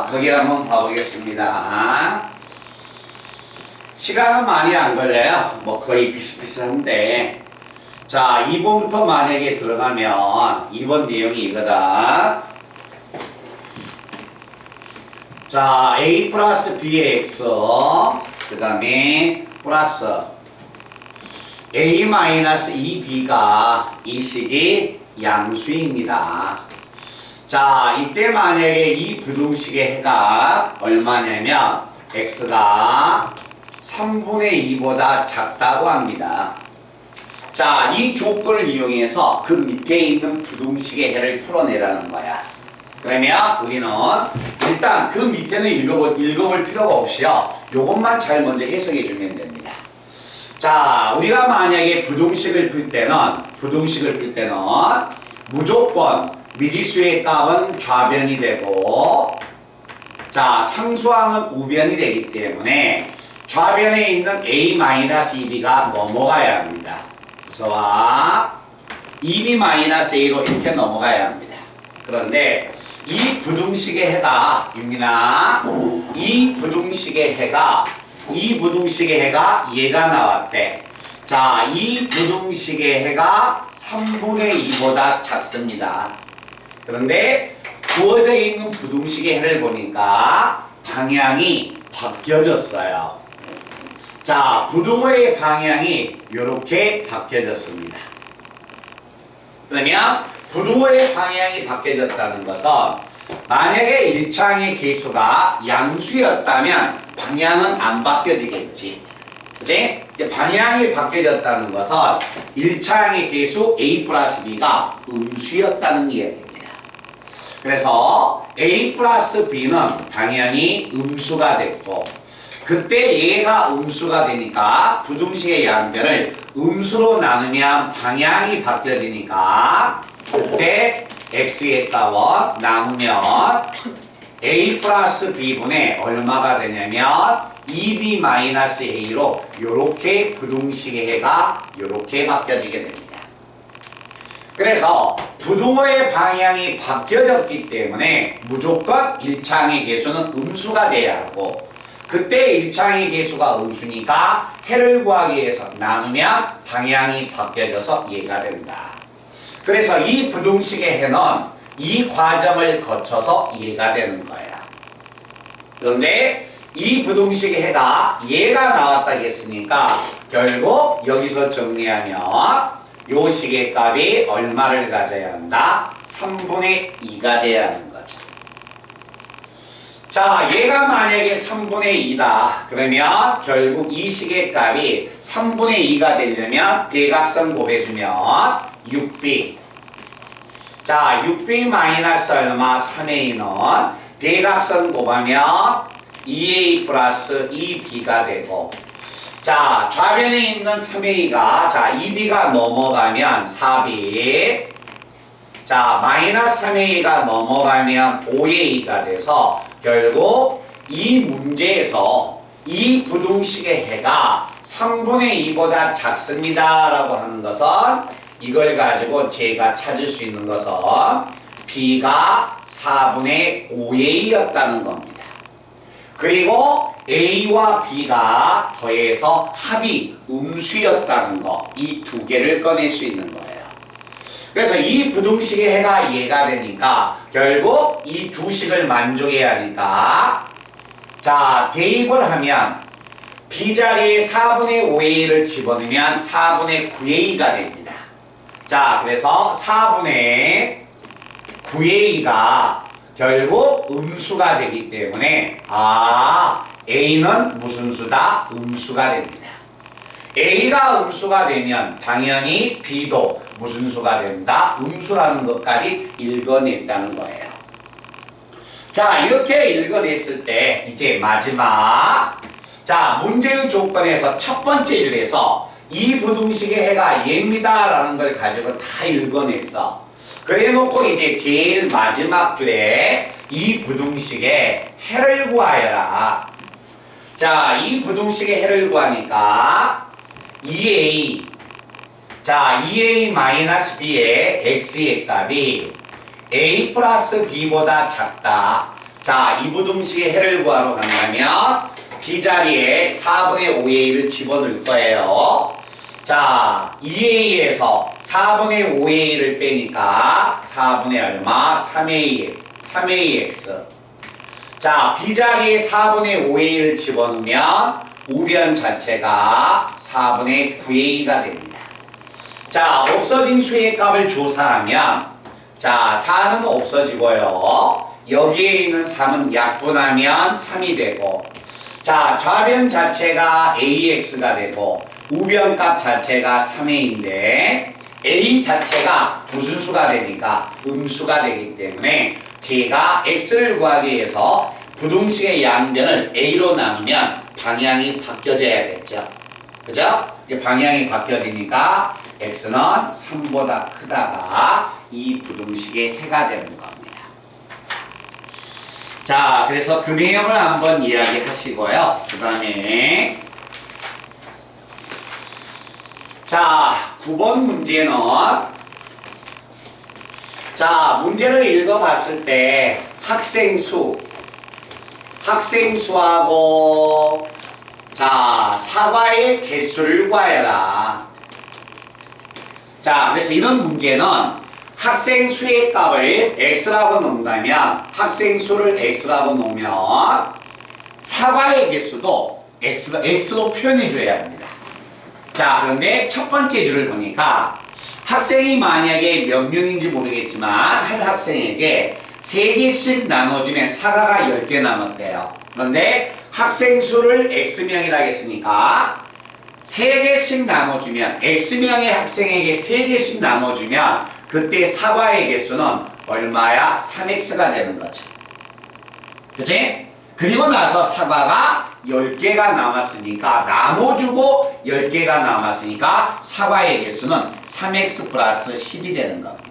자, 거기 한번 봐보겠습니다. 시간은 많이 안 걸려요. 뭐 거의 비슷비슷한데. 자, 2번부터 만약에 들어가면 2번 내용이 이거다. 자, a 플러스 b의 x, 그 다음에 플러스 a 마이너스 2b가 이 식이 양수입니다. 자, 이때 만약에 이 부등식의 해가 얼마냐면 x가 3분의 2보다 작다고 합니다. 자, 이 조건을 이용해서 그 밑에 있는 부등식의 해를 풀어내라는 거야. 그러면 우리는 일단 그 밑에는 읽어볼 필요가 없이요. 요것만 잘 먼저 해석해 주면 됩니다. 자, 우리가 만약에 부등식을 풀 때는 무조건 미지수의 값은 좌변이 되고, 자, 상수항은 우변이 되기 때문에 좌변에 있는 a-2b가 넘어가야 합니다. 그래서 2b-a로 이렇게 넘어가야 합니다. 그런데 이 부등식의 해가 입니다. 이 부등식의 해가 얘가 나왔대. 자, 이 부등식의 해가 3분의 2보다 작습니다. 그런데 주어져 있는 부등식의 해를 보니까 방향이 바뀌어졌어요. 자, 부등호의 방향이 이렇게 바뀌어졌습니다. 그러면 부등호의 방향이 바뀌어졌다는 것은 만약에 일창의 개수가 양수였다면 방향은 안 바뀌어지겠지. 그치? 방향이 바뀌어졌다는 것은 일창의 개수 a 플러스 b가 음수였다는 이야기입니다. 그래서 a 플러스 b는 당연히 음수가 됐고, 그때 얘가 음수가 되니까 부등식의 양변을 음수로 나누면 방향이 바뀌어지니까 그때 x의 값을 나누면 a 플러스 b분의 얼마가 되냐면 2b-a로 요렇게 부등식의 해가 요렇게 바뀌어지게 됩니다. 그래서 부등호의 방향이 바뀌어졌기 때문에 무조건 일창의 개수는 음수가 돼야 하고, 그때 일창의 개수가 음수니까 해를 구하기 위해서 나누면 방향이 바뀌어져서 얘가 된다. 그래서 이 부등식의 해는 이 과정을 거쳐서 얘가 되는 거야. 그런데 이 부등식의 해가 얘가 나왔다 했으니까 결국 여기서 정리하면 요 식의 값이 얼마를 가져야 한다? 3분의 2가 돼야 하는 거죠. 자, 얘가 만약에 3분의 2다. 그러면 결국 이 식의 값이 3분의 2가 되려면 대각선 곱해주면 6b. 자, 6b 마이너스 얼마? 3a는 대각선 곱하면 2a 플러스 2b가 되고, 자, 좌변에 있는 3a가, 자, 2b가 넘어가면 4b, 자, 마이너스 3a가 넘어가면 5a가 돼서 결국 이 문제에서 이 부등식의 해가 3분의 2보다 작습니다 라고 하는 것은 이걸 가지고 제가 찾을 수 있는 것은 b가 4분의 5a였다는 겁니다. 그리고 a와 b가 더해서 합이 음수였다는 거, 이 두 개를 꺼낼 수 있는 거예요. 그래서 이 부등식의 해가 얘가 되니까 결국 이 두 식을 만족해야 하니까, 자, 대입을 하면 b 자리에 4분의 5a를 집어넣으면 4분의 9a가 됩니다. 자, 그래서 4분의 9a가 결국 음수가 되기 때문에 a는 무슨 수다? 음수가 됩니다. a가 음수가 되면 당연히 b도 무슨 수가 된다? 음수라는 것까지 읽어냈다는 거예요. 자, 이렇게 읽어냈을 때 이제 마지막, 자, 문제의 조건에서 첫 번째 줄에서 이 부등식의 해가 얘입니다 라는 걸 가지고 다 읽어냈어. 그래놓고 이제 제일 마지막 줄에 이 부등식의 해를 구하여라. 자, 이 부등식의 해를 구하니까 2a, 자, 2a-b의 x의 값이 a 플러스 b보다 작다. 자, 이 부등식의 해를 구하러 간다면 B자리에 4분의 5a를 집어넣을 거예요. 자, 2a에서 4분의 5a를 빼니까 4분의 얼마? 3ax. 자, B자리에 4분의 5a를 집어넣으면 우변 자체가 4분의 9a가 됩니다. 자, 없어진 수의 값을 조사하면 자, 4는 없어지고요. 여기에 있는 3은 약분하면 3이 되고 자, 좌변 자체가 ax가 되고 우변값 자체가 3a인데 a 자체가 무슨 수가 되니까 음수가 되기 때문에 제가 x를 구하기 위해서 부등식의 양변을 a로 나누면 방향이 바뀌어져야겠죠. 그죠? 방향이 바뀌어지니까 x는 3보다 크다가 이 부등식의 해가 되는 겁니다. 자, 그래서 그 내용을 한번 이야기하시고요. 그 다음에 자, 9번 문제는 자, 문제를 읽어봤을 때 학생수하고 자, 사과의 개수를 구하여라. 자, 그래서 이런 문제는 학생 수의 값을 x라고 놓는다면 학생 수를 x라고 놓으면 사과의 개수도 x로 표현해 줘야 합니다. 자, 그런데 첫 번째 줄을 보니까 학생이 만약에 몇 명인지 모르겠지만 한 학생에게 3개씩 나눠주면 사과가 10개 남았대요. 그런데 학생 수를 x명이라 했으니까 3개씩 나눠주면 x명의 학생에게 3개씩 나눠주면 그때 사과의 개수는 얼마야? 3x가 되는 거지. 그치? 그리고 나서 사과가 10개가 남았으니까 나눠주고 10개가 남았으니까 사과의 개수는 3x 플러스 10이 되는 겁니다.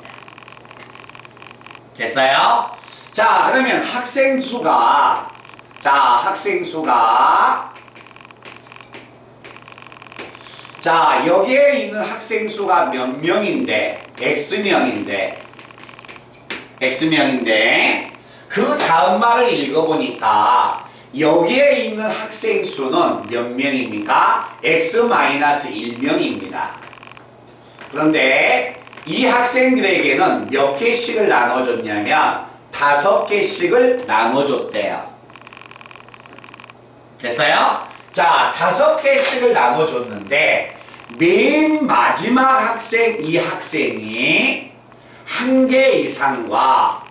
됐어요? 자, 그러면 학생수가 자, 여기에 있는 학생수가 몇 명인데 x명인데 그 다음 말을 읽어보니까 여기에 있는 학생수는 몇 명입니까? x-1명입니다. 그런데 이 학생들에게는 몇 개씩을 나눠줬냐면 5개씩을 나눠줬대요. 됐어요? 자, 5개씩을 나눠줬는데 맨 마지막 학생, 이 학생이 1개 이상과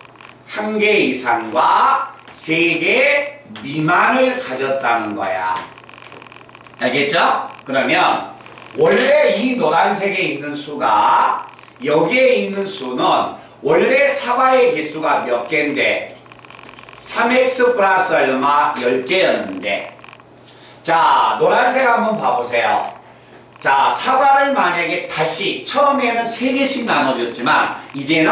3개 미만을 가졌다는 거야. 알겠죠? 그러면 원래 이 노란색에 있는 수가 여기에 있는 수는 원래 사과의 개수가 몇 개인데 3x 플러스 얼마? 10개였는데 자, 노란색 한번 봐보세요. 자, 사과를 만약에 다시 처음에는 3개씩 나눠줬지만 이제는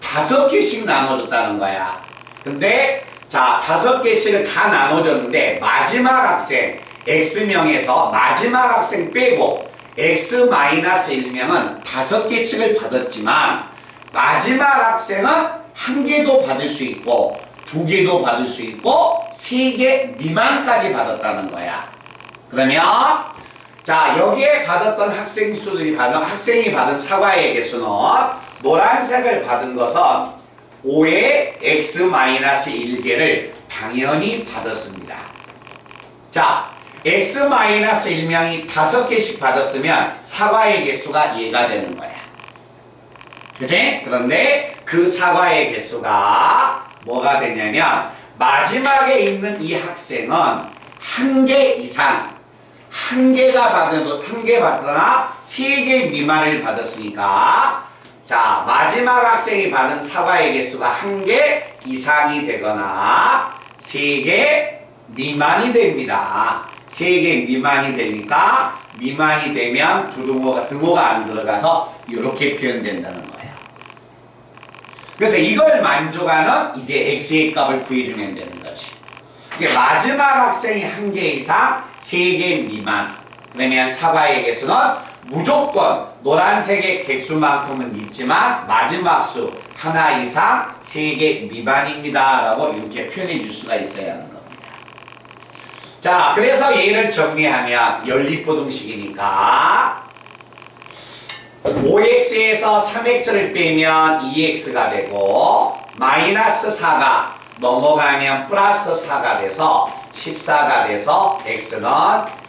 5개씩 나눠줬다는 거야. 근데 자, 5개씩을 다 나눠줬는데 마지막 학생 x명에서 마지막 학생 빼고 x-1명은 5개씩을 받았지만 마지막 학생은 1개도 받을 수 있고 2개도 받을 수 있고 3개 미만까지 받았다는 거야. 그러면 자, 여기에 받았던 학생이 받은 사과의 개수는 노란색을 받은 것은 5의 x-1개를 당연히 받았습니다. 자, x-1명이 5개씩 받았으면 사과의 개수가 얘가 되는 거야. 그치? 그런데 그 사과의 개수가 뭐가 되냐면 마지막에 있는 이 학생은 1개 이상 1개 받거나 3개 미만을 받았으니까 자, 마지막 학생이 받은 사과의 개수가 1개 이상이 되거나 3개 미만이 됩니다. 3개 미만이 되니까 미만이 되면 등호가 안 들어가서 이렇게 표현된다는 거예요. 그래서 이걸 만족하는 이제 x의 값을 구해주면 되는 거지. 이게 마지막 학생이 1개 이상 3개 미만 그러면 사과의 개수는 무조건 노란색의 개수만큼은 있지만 마지막 수 하나 이상 3개 미만입니다 라고 이렇게 표현해 줄 수가 있어야 하는 겁니다. 자, 그래서 얘를 정리하면 연립부등식이니까 5x에서 3x를 빼면 2x가 되고 마이너스 4가 넘어가면 플러스 4가 돼서 14가 돼서 x는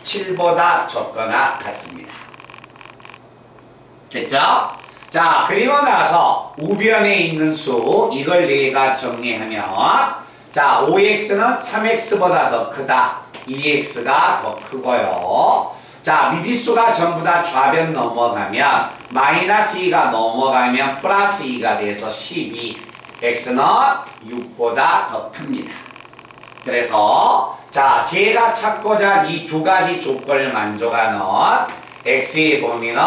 7보다 적거나 같습니다. 됐죠? 자, 그리고 나서 우변에 있는 수 이걸 내가 정리하면 자, 5x는 3x보다 더 크다. 2x가 더 크고요. 자, 미지수가 전부 다 좌변 넘어가면 마이너스 2가 넘어가면 플러스 2가 돼서 12. x는 6보다 더 큽니다. 그래서 자, 제가 찾고자 이 두 가지 조건을 만족하는 x의 범위는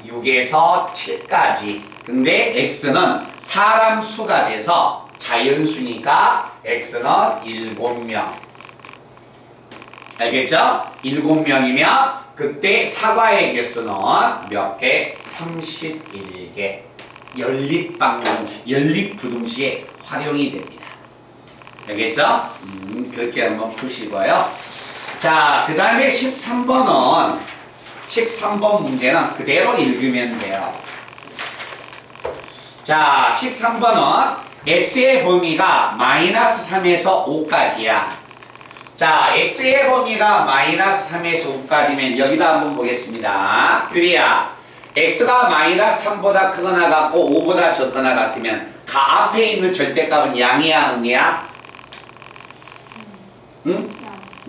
6에서 7까지. 근데 x는 사람 수가 돼서 자연수니까 x는 7명. 알겠죠? 7명이면 그때 사과의 개수는 몇 개? 31개. 연립부등식에 활용이 됩니다. 알겠죠? 그렇게 한번 푸시고요. 자, 그 다음에 13번 문제는 그대로 읽으면 돼요. 자, 13번은 x의 범위가 마이너스 3에서 5까지야. 자, x의 범위가 마이너스 3에서 5까지면 여기다 한번 보겠습니다. 그래야 x가 마이너스 3보다 크거나 같고 5보다 적거나 같으면 그 앞에 있는 절대값은 양이야, 음이야? 응?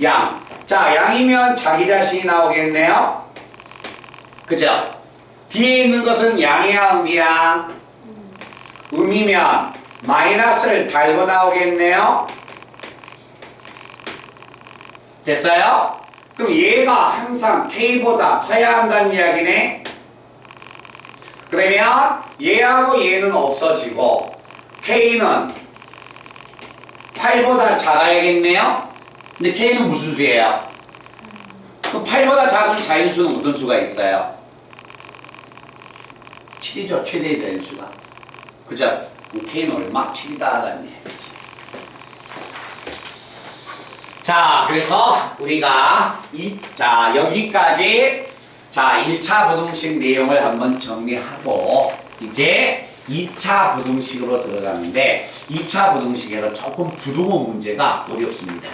양. 자, 양이면 자기 자신이 나오겠네요? 그죠? 뒤에 있는 것은 양이야, 음이야? 음이면 마이너스를 달고 나오겠네요? 됐어요? 그럼 얘가 항상 K보다 커야 한다는 이야기네? 그러면 얘하고 얘는 없어지고 K는 8보다 작아야겠네요? 근데 K는 무슨 수예요? 그럼 8보다 작은 자연수는 어떤 수가 있어요? 7이죠. 최대의 자연수가. 그죠? K는 얼마? 7이다라는 얘기지. 자, 그래서 우리가 여기까지 1차 부등식 내용을 한번 정리하고 이제 2차 부등식으로 들어가는데 2차 부등식에서 조금 부등호 문제가 어렵습니다.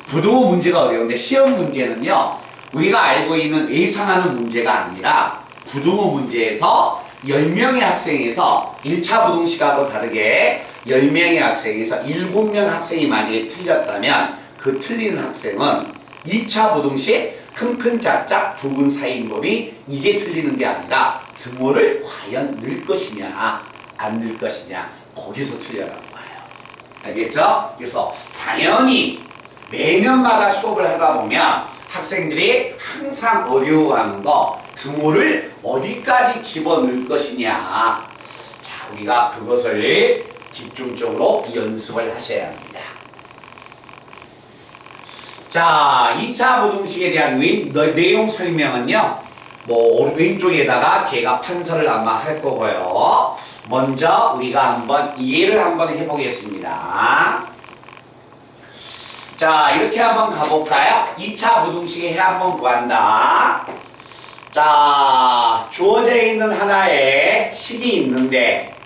부등호 문제가 어려운데 시험 문제는요, 우리가 알고 있는 예상하는 문제가 아니라 부등호 문제에서 10명의 학생에서 1차 부등식하고 다르게 10명의 학생에서 7명 학생이 만약에 틀렸다면 그 틀린 학생은 2차 부등식 큰큰 작작 두 분 사이인 법이 이게 틀리는 게 아니라 등호를 과연 넣을 것이냐 안 넣을 것이냐 거기서 틀려라는 거예요. 알겠죠? 그래서 당연히 매년마다 수업을 하다 보면 학생들이 항상 어려워하는 거 등호를 어디까지 집어넣을 것이냐. 자, 우리가 그것을 집중적으로 연습을 하셔야 합니다. 자, 2차 부등식에 대한 내용 설명은요, 왼쪽에다가 제가 판서를 아마 할 거고요. 먼저 우리가 한번 이해를 한번 해보겠습니다. 자, 이렇게 한번 가볼까요? 2차 부등식에 해 한번 구한다. 자, 주어져 있는 하나에 식이 있는데,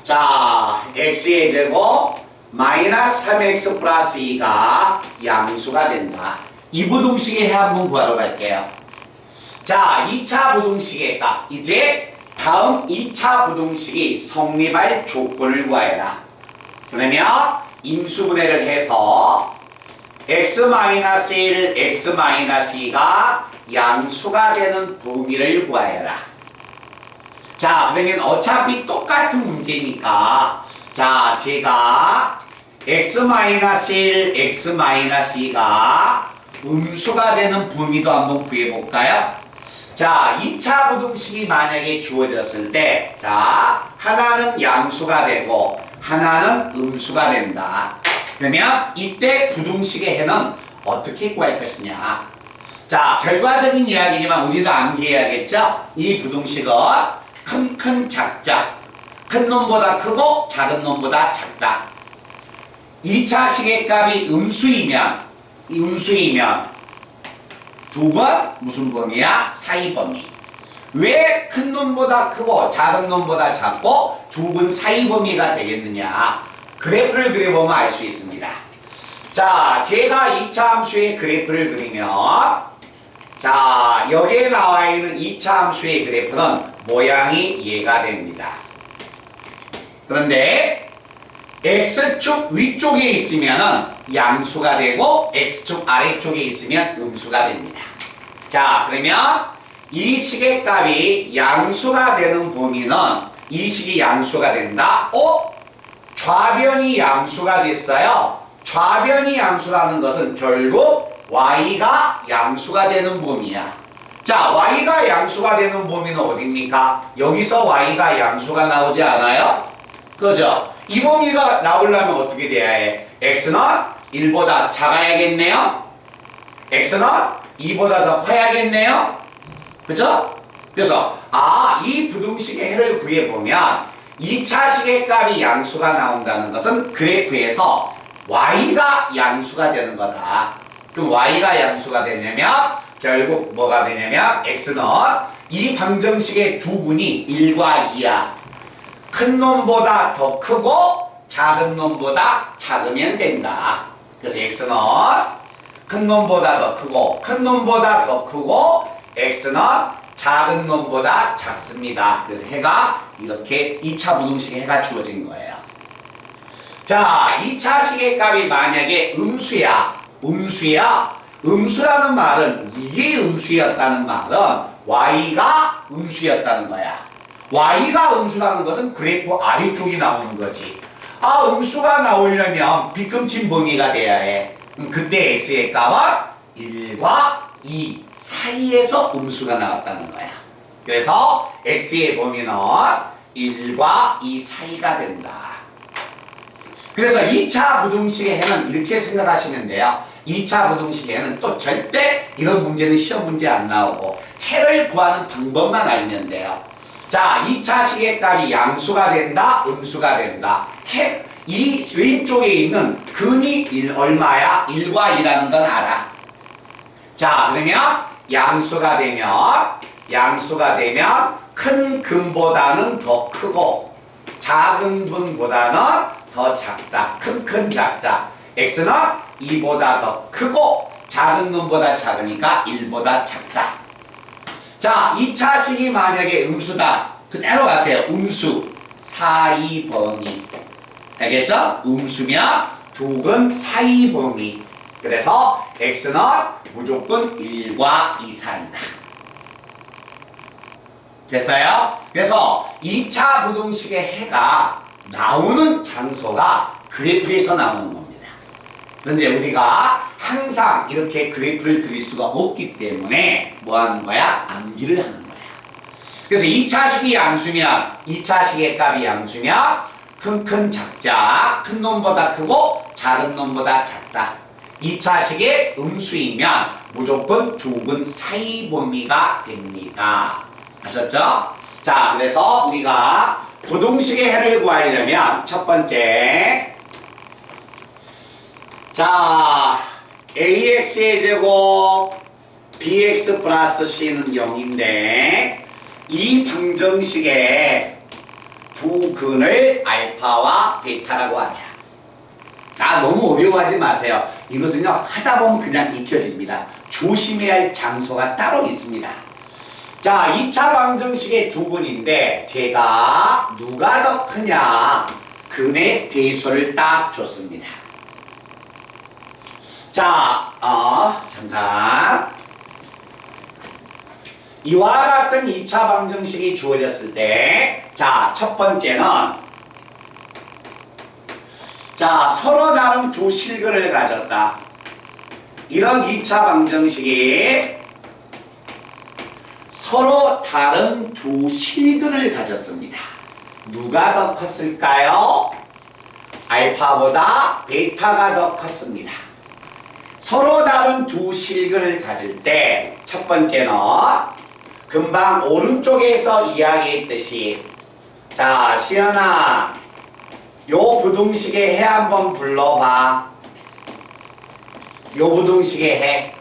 자, x의 제곱 마이너스 3x 플러스 2가 양수가 된다. 이 부등식에 해 한번 구하러 갈게요. 자, 2차 부등식에다 이제 다음 2차 부등식이 성립할 조건을 구하여라. 그러면 인수분해를 해서 x-1, x-2가 양수가 되는 범위를 구하여라. 자, 그러면 어차피 똑같은 문제니까 자, 제가 x-1, x-2가 음수가 되는 범위도 한번 구해볼까요? 자, 2차 부등식이 만약에 주어졌을 때, 자, 하나는 양수가 되고, 하나는 음수가 된다. 그러면 이때 부등식의 해는 어떻게 구할 것이냐? 자, 결과적인 이야기지만 우리도 암기해야겠죠? 이 부등식은 큰 작자, 큰 놈보다 크고 작은 놈보다 작다. 2차 시계값이 음수이면 두 번 무슨 범위야? 사이 범위. 왜 큰 놈보다 크고 작은 놈보다 작고 두 번 사이 범위가 되겠느냐? 그래프를 그려보면 알 수 있습니다. 자, 제가 2차 함수의 그래프를 그리면 자, 여기에 나와 있는 2차 함수의 그래프는 모양이 얘가 됩니다. 그런데 X축 위쪽에 있으면은 양수가 되고 X축 아래쪽에 있으면 음수가 됩니다. 자, 그러면 이 식의 값이 양수가 되는 범위는 이 식이 양수가 된다. 좌변이 양수가 됐어요. 좌변이 양수라는 것은 결국 y가 양수가 되는 범위야. 자, y가 양수가 되는 범위는 어딥니까? 여기서 y가 양수가 나오지 않아요? 그죠? 이 범위가 나오려면 어떻게 돼야 해? x는 1보다 작아야겠네요? x는 2보다 더 커야겠네요? 그죠? 그래서 이 부등식의 해를 구해보면 2차 식의 값이 양수가 나온다는 것은 그래프에서 y가 양수가 되는 거다. 그럼 y가 양수가 되려면 결국 뭐가 되냐면 x는 이 방정식의 두 분이 1과 2야. 큰 놈보다 더 크고 작은 놈보다 작으면 된다. 그래서 x는 큰 놈보다 더 크고 x는 작은 놈보다 작습니다. 그래서 해가 이렇게 2차 부등식의 해가 주어진 거예요. 자, 2차 식의 값이 만약에 음수라는 말은 이게 음수였다는 말은 y가 음수였다는 거야. y가 음수라는 것은 그래프 아래쪽이 나오는 거지. 음수가 나오려면 빗금친 범위가 돼야 해. 그때 x의 값은 1과 2 사이에서 음수가 나왔다는 거야. 그래서 x의 범위는 1과 2 사이가 된다. 그래서 2차 부등식의 해는 이렇게 생각하시면 돼요. 2차 부등식의 해는 또 절대 이런 문제는 시험 문제 안 나오고 해를 구하는 방법만 알면 돼요. 자, 2차 식의 값이 양수가 된다, 음수가 된다. 이 왼쪽에 있는 근이 얼마야? 1과 2라는 건 알아. 자, 그러면 양수가 되면 큰 근보다는 더 크고 작은 근보다는 더 작다. 큰 작자. x는 2보다 더 크고 작은 놈보다 작으니까 1보다 작다. 자, 2차 식이 만약에 음수다. 그대로 가세요. 음수. 사이 범위. 알겠죠? 음수면 두근 사이 범위. 그래서 x는 무조건 1과 2 사이다. 됐어요? 그래서 2차 부등식의 해가 나오는 장소가 그래프에서 나오는 겁니다. 그런데 우리가 항상 이렇게 그래프를 그릴 수가 없기 때문에 뭐 하는 거야? 암기를 하는 거야. 그래서 2차 식이 양수면 2차 식의 값이 양수면 큰 작자, 큰 놈보다 크고 작은 놈보다 작다. 2차 식의 음수이면 무조건 두 근 사이 범위가 됩니다. 아셨죠? 자, 그래서 우리가 부등식의 해를 구하려면 첫 번째, 자, ax의 제곱 bx 플러스 c는 0인데 이 방정식의 두 근을 알파와 베타라고 하자. 너무 어려워하지 마세요. 이것은요, 하다 보면 그냥 익혀집니다. 조심해야 할 장소가 따로 있습니다. 자, 2차 방정식의 두 근인데 제가 누가 더 크냐 근의 대소를 딱 줬습니다. 자, 잠깐. 이와 같은 2차 방정식이 주어졌을 때, 자, 첫 번째는, 자, 서로 다른 두 실근을 가졌다. 이런 2차 방정식이 서로 다른 두 실근을 가졌습니다. 누가 더 컸을까요? 알파보다 베타가 더 컸습니다. 서로 다른 두 실근을 가질 때 첫 번째는 금방 오른쪽에서 이야기했듯이 자, 시연아 요 부등식의 해 한번 불러봐. 요 부등식의 해.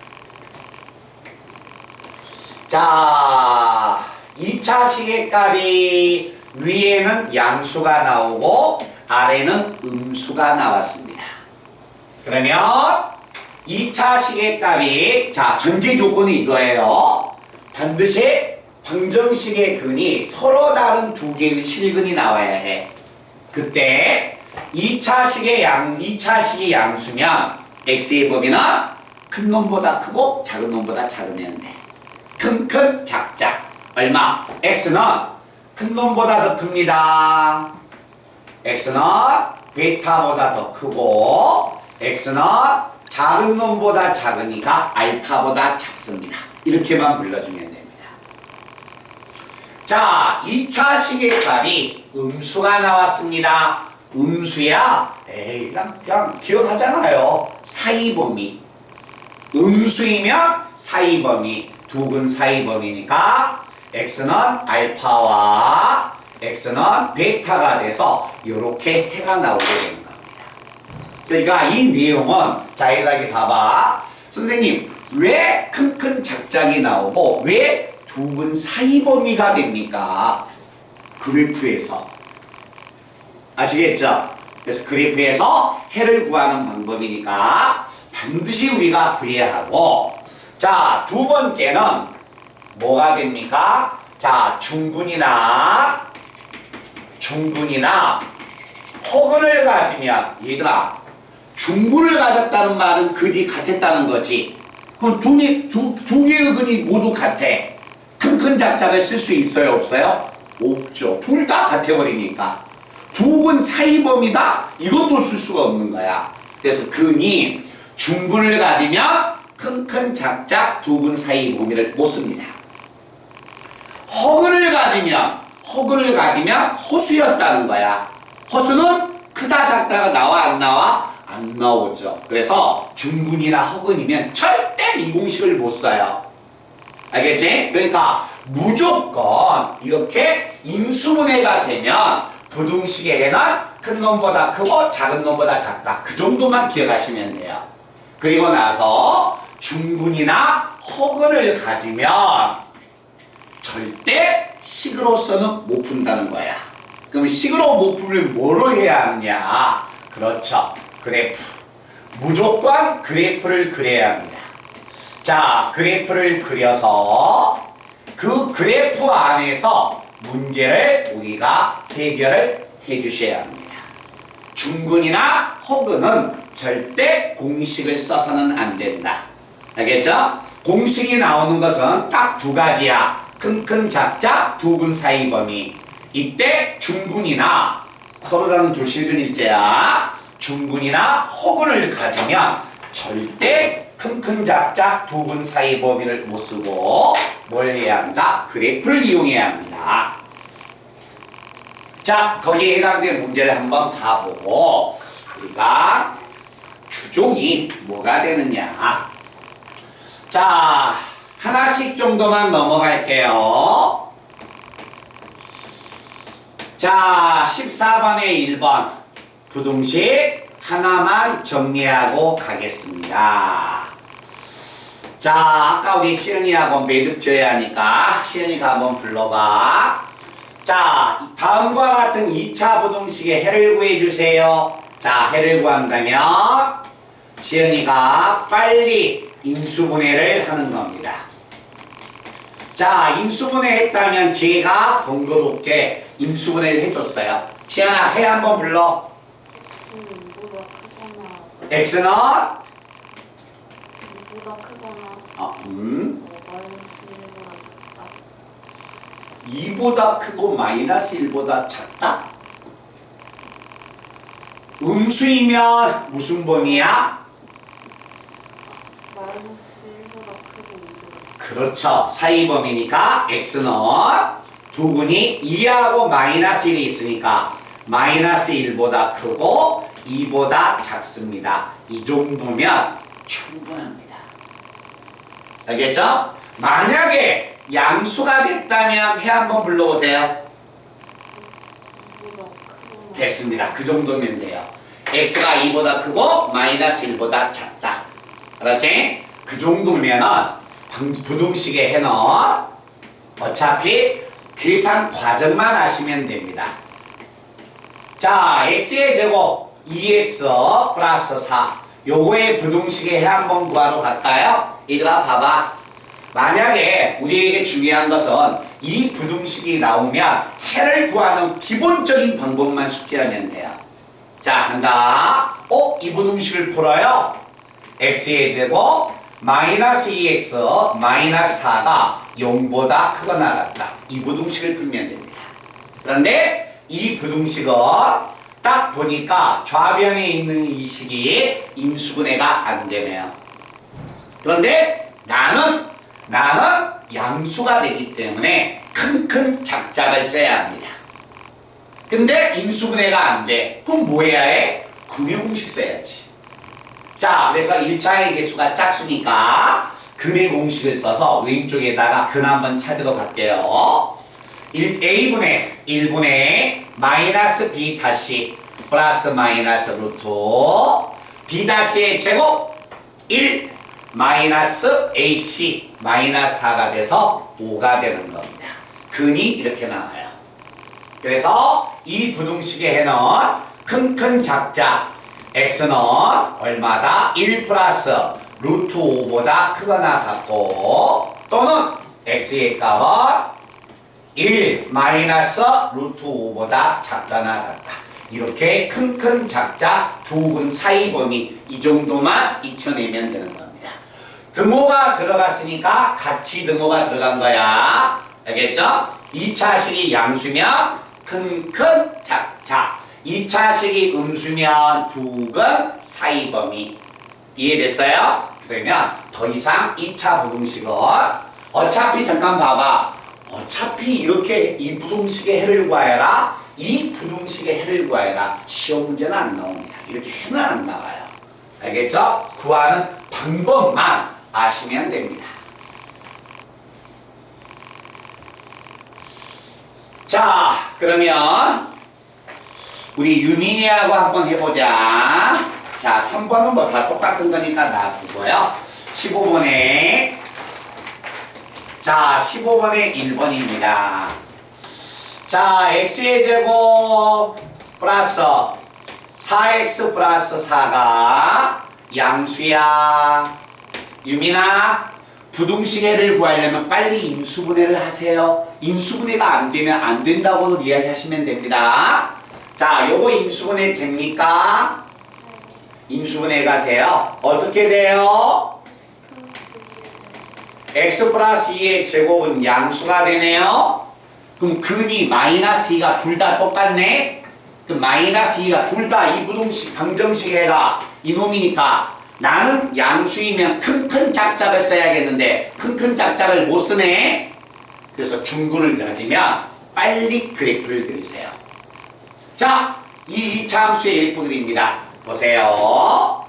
자, 2차 시계값이 위에는 양수가 나오고 아래는 음수가 나왔습니다. 그러면 2차 시계값이 자, 전제 조건이 이거예요. 반드시 방정식의 근이 서로 다른 두 개의 실근이 나와야 해. 그때 2차 식의 양수면 x의 범위는 큰 놈보다 크고 작은 놈보다 작으면 돼. 큰, 작자. 얼마? x는 큰 놈보다 더 큽니다. x는 베타보다 더 크고 x는 작은 놈보다 작으니까 알파보다 작습니다. 이렇게만 불러주면 됩니다. 자, 2차 식의 값이 음수가 나왔습니다. 음수야? 에이, 그냥 기억하잖아요. 사이범위. 음수이면 사이범위. 두근 사이범위니까 x는 알파와 x는 베타가 돼서 이렇게 해가 나오게 되는 겁니다. 그러니까 이 내용은 자, 여기 봐봐. 선생님, 왜 큰 작작이 나오고 왜 두근 사이범위가 됩니까? 그래프에서. 아시겠죠? 그래서 그래프에서 해를 구하는 방법이니까 반드시 우리가 구해야 하고, 자, 두 번째는 뭐가 됩니까? 자, 중근이나 허근을 가지면, 얘들아, 중근을 가졌다는 말은 근이 같았다는 거지. 그럼 두 개의 근이 모두 같아. 큰 작작을 쓸 수 있어요, 없어요? 없죠. 둘 다 같아버리니까. 두근 사이범위다? 이것도 쓸 수가 없는 거야. 그래서 근이 중근을 가지면 큰 작작 두근 사이범위를 못 씁니다. 허근을 가지면 허수였다는 거야. 허수는 크다 작다가 나와 안 나와? 안 나오죠. 그래서 중근이나 허근이면 절대 이 공식을 못 써요. 알겠지? 그러니까 무조건 이렇게 인수분해가 되면 부등식의 해는 큰 놈보다 크고 작은 놈보다 작다. 그 정도만 기억하시면 돼요. 그리고 나서 중근이나 허근을 가지면 절대 식으로서는 못 푼다는 거야. 그럼 식으로 못 풀면 뭐로 해야 하느냐? 그렇죠. 그래프. 무조건 그래프를 그려야 합니다. 자, 그래프를 그려서 그 그래프 안에서 문제를 우리가 해결을 해 주셔야 합니다. 중근이나 허근은 절대 공식을 써서는 안 된다. 알겠죠? 공식이 나오는 것은 딱 두 가지야. 큰 작작 두근 사이 범위. 이때 중근이나 서로 다른 두 실근일제야. 중근이나 허근을 가지면 절대 큰 작작 두근 사이 범위를 못 쓰고 뭘 해야 한다? 그래프를 이용해야 합니다. 자, 거기에 해당된 문제를 한번 봐보고 우리가 주종이 뭐가 되느냐. 자, 하나씩 정도만 넘어갈게요. 자, 14번에 1번 부등식 하나만 정리하고 가겠습니다. 자, 아까 우리 시연이하고 매듭 져야 하니까 시연이가 한번 불러봐. 자, 다음과 같은 2차 부등식의 해를 구해주세요. 자, 해를 구한다면 시연이가 빨리 인수분해를 하는 겁니다. 자, 인수분해 했다면 제가 번거롭게 인수분해를 해줬어요. 시연아, 해 한번 불러. x는 2보다 크거나 마이너스 1보다 작다. 2보다 크고 마이너스 1보다 작다? 음수이면 무슨 범위야? 마이너스 1보다 크고 2보다 작다. 그렇죠. 사이 범위니까 x는 두근이 2하고 마이너스 1이 있으니까 마이너스 1보다 크고 2보다 작습니다. 이 정도면 충분합니다. 알겠죠? 만약에 양수가 됐다면 해 한번 불러보세요. 2보다 크고 됐습니다. 그 정도면 돼요. x가 2보다 크고 마이너스 1보다 작다. 알았지? 그 정도면은 부등식의 해는 어차피 계산 과정만 하시면 됩니다. 자, x의 제곱 2x 플러스 4 요거의 부등식의 해 한번 구하러 갈까요? 얘들아 봐봐. 만약에 우리에게 중요한 것은 이 부등식이 나오면 해를 구하는 기본적인 방법만 숙지하면 돼요. 자, 간다. 이 부등식을 풀어요. x의 제곱 마이너스 2x 마이너스 4가 0보다 크거나 같다. 이 부등식을 풀면 됩니다. 그런데 이 부등식은 딱 보니까 좌변에 있는 이 식이 인수분해가 안 되네요. 그런데 나는 양수가 되기 때문에 큰 작작을 써야 합니다. 근데 인수분해가 안 돼. 그럼 뭐 해야 해? 근의 공식 써야지. 자, 그래서 1차의 개수가 짝수니까 근의 공식을 써서 왼쪽에다가 근 한번 찾으러 갈게요. a분의 1분의 마이너스 b 다시 플러스 마이너스 루트 b 다시의 제곱 1 마이너스 ac 마이너스 4가 돼서 5가 되는 겁니다. 근이 이렇게 나와요. 그래서 이 부등식의 해는 큰 작자 x는 얼마다? 1 플러스 루트 5보다 크거나 같고 또는 x의 값은 1 마이너스 루트 5보다 작거나 같다. 이렇게 큰 작자 두 근 사이 범위 이 정도만 익혀내면 되는 겁니다. 등호가 들어갔으니까 같이 등호가 들어간 거야. 알겠죠? 2차식이 양수면 큰 작자 2차식이 음수면 두 근 사이 범위 이해됐어요? 그러면 더 이상 2차 부등식은 어차피 잠깐 봐봐. 어차피 이렇게 이 부등식의 해를 구하여라. 이 부등식의 해를 구하여라. 시험 문제는 안 나옵니다. 이렇게 해는 안 나와요. 알겠죠? 구하는 방법만 아시면 됩니다. 자, 그러면 우리 유민이하고 한번 해보자. 자, 3번은 뭐 다 똑같은 거니까 놔두고요. 15번에 자, 15번에 1번입니다. 자, x의 제곱 플러스 4x 플러스 4가 양수야. 유민아, 부등식해를 구하려면 빨리 인수분해를 하세요. 인수분해가 안 되면 안 된다고 이야기하시면 됩니다. 자, 요거 인수분해 됩니까? 인수분해가 돼요. 어떻게 돼요? x 플러스 2의 제곱은 양수가 되네요. 그럼 근이 마이너스 2가 둘 다 똑같네? 그럼 마이너스 2가 둘 다 이 부등식 방정식 해가 이놈이니까 나는 양수이면 큰 작자를 써야겠는데 큰 작자를 못 쓰네? 그래서 중근을 가지면 빨리 그래프를 그리세요. 자, 이 2차 함수의 그래프 그립니다. 보세요.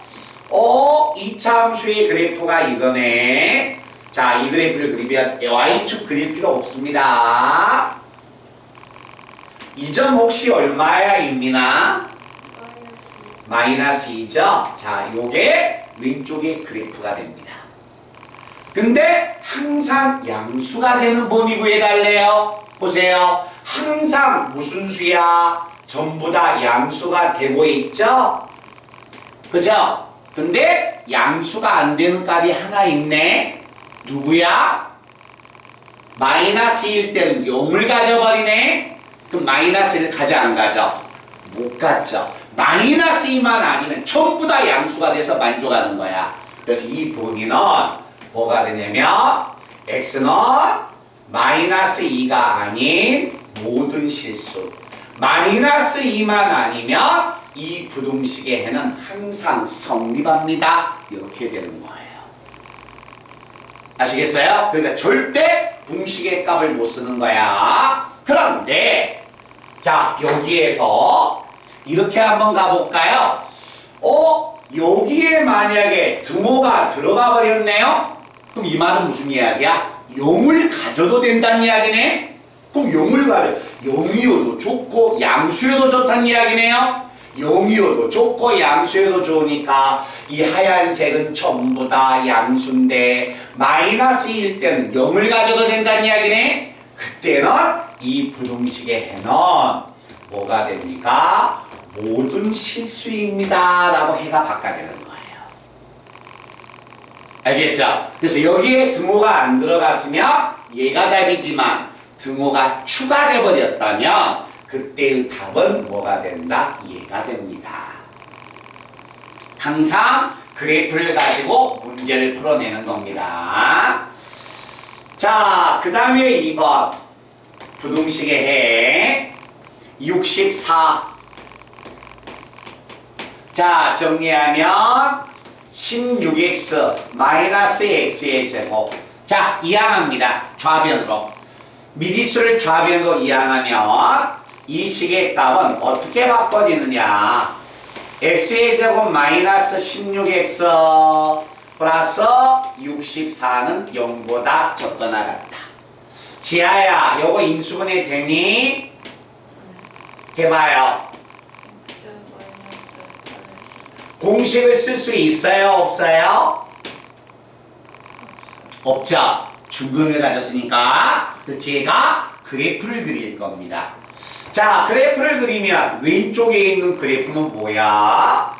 2차 함수의 그래프가 이거네. 자, 이 그래프를 그리면 y축 그릴 필요 없습니다. 이 점 혹시 얼마야, 윤민아? 마이너스 2죠? 자, 요게 왼쪽의 그래프가 됩니다. 근데 항상 양수가 되는 범위 구해달래요. 보세요. 항상 무슨 수야? 전부 다 양수가 되고 있죠? 그죠? 근데 양수가 안 되는 값이 하나 있네. 누구야? 마이너스 1 때는 0을 가져버리네. 그럼 마이너스 1 가져 안 가져? 못 가져. 마이너스 2만 아니면 전부 다 양수가 돼서 만족하는 거야. 그래서 이 범위는 뭐가 되냐면 x는 마이너스 2가 아닌 모든 실수. 마이너스 2만 아니면 이 부등식의 해는 항상 성립합니다. 이렇게 되는 거예요. 아시겠어요? 그러니까 절대 공식의 값을 못 쓰는 거야. 그런데 자, 여기에서 이렇게 한번 가볼까요? 여기에 만약에 등호가 들어가 버렸네요? 그럼 이 말은 무슨 이야기야? 0을 가져도 된다는 이야기네? 그럼 0을 가져. 0이어도 좋고 양수여도 좋다는 이야기네요? 0이어도 좋고 양수여도 좋으니까 이 하얀색은 전부 다 양수인데 마이너스일 때는 0을 가져도 된다는 이야기네? 그때는 이 부등식의 해는 뭐가 됩니까? 모든 실수입니다 라고 해가 바꿔지는 거예요. 알겠죠? 그래서 여기에 등호가 안 들어갔으면 얘가 답이지만 등호가 추가돼 버렸다면 그때의 답은 뭐가 된다? 얘가 됩니다. 항상 그래프를 가지고 문제를 풀어내는 겁니다. 자, 그 다음에 2번 부등식의 해 64. 자, 정리하면 16x 마이너스 x의 제곱. 자, 이항합니다. 좌변으로. 미리수를 좌변으로 이항하면 이 식의 값은 어떻게 바꿔지느냐? x의 제곱 마이너스 16x 플러스 64는 0보다 적거나 같다. 지아야, 요거 인수분해 되니? 해봐요. 공식을 쓸 수 있어요? 없어요? 없죠. 중근을 가졌으니까 제가 그래프를 그릴 겁니다. 자, 그래프를 그리면 왼쪽에 있는 그래프는 뭐야?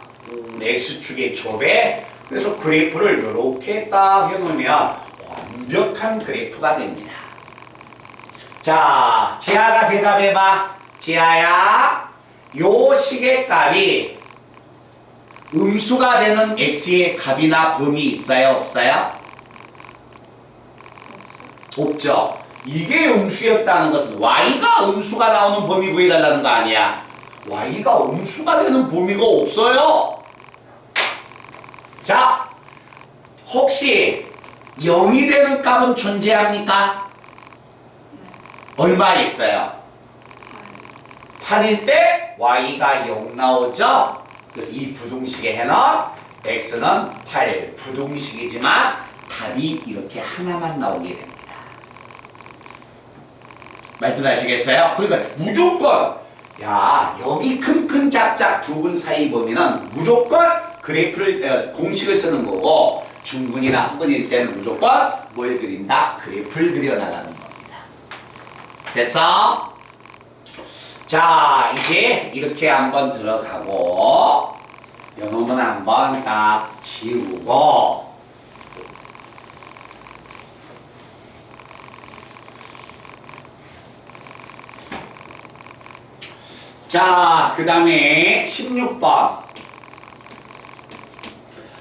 X축의 조배. 그래서 그래프를 이렇게 딱 해놓으면 완벽한 그래프가 됩니다. 자, 지아가 대답해봐. 지아야, 요 식의 값이 음수가 되는 x의 값이나 범위 있어요? 없어요? 없죠. 이게 음수였다는 것은 y가 음수가 나오는 범위 구해달라는 거 아니야. y가 음수가 되는 범위가 없어요. 자, 혹시 0이 되는 값은 존재합니까? 얼마 있어요? 8일 때 y가 0 나오죠? 그래서 이 부등식의 해는 x는 8 부등식이지만 답이 이렇게 하나만 나오게 됩니다. 말뜻 아시겠어요? 그러니까 무조건 야 여기 큰 짝짝 두 분 사이 범위는 무조건 그래프를 공식을 쓰는 거고 중근이나 허근일 때는 무조건 뭘 그린다? 그래프를 그려나가는 겁니다. 됐어? 자, 이제 이렇게 한번 들어가고 요 놈은 한번 딱 지우고 자, 그 다음에 16번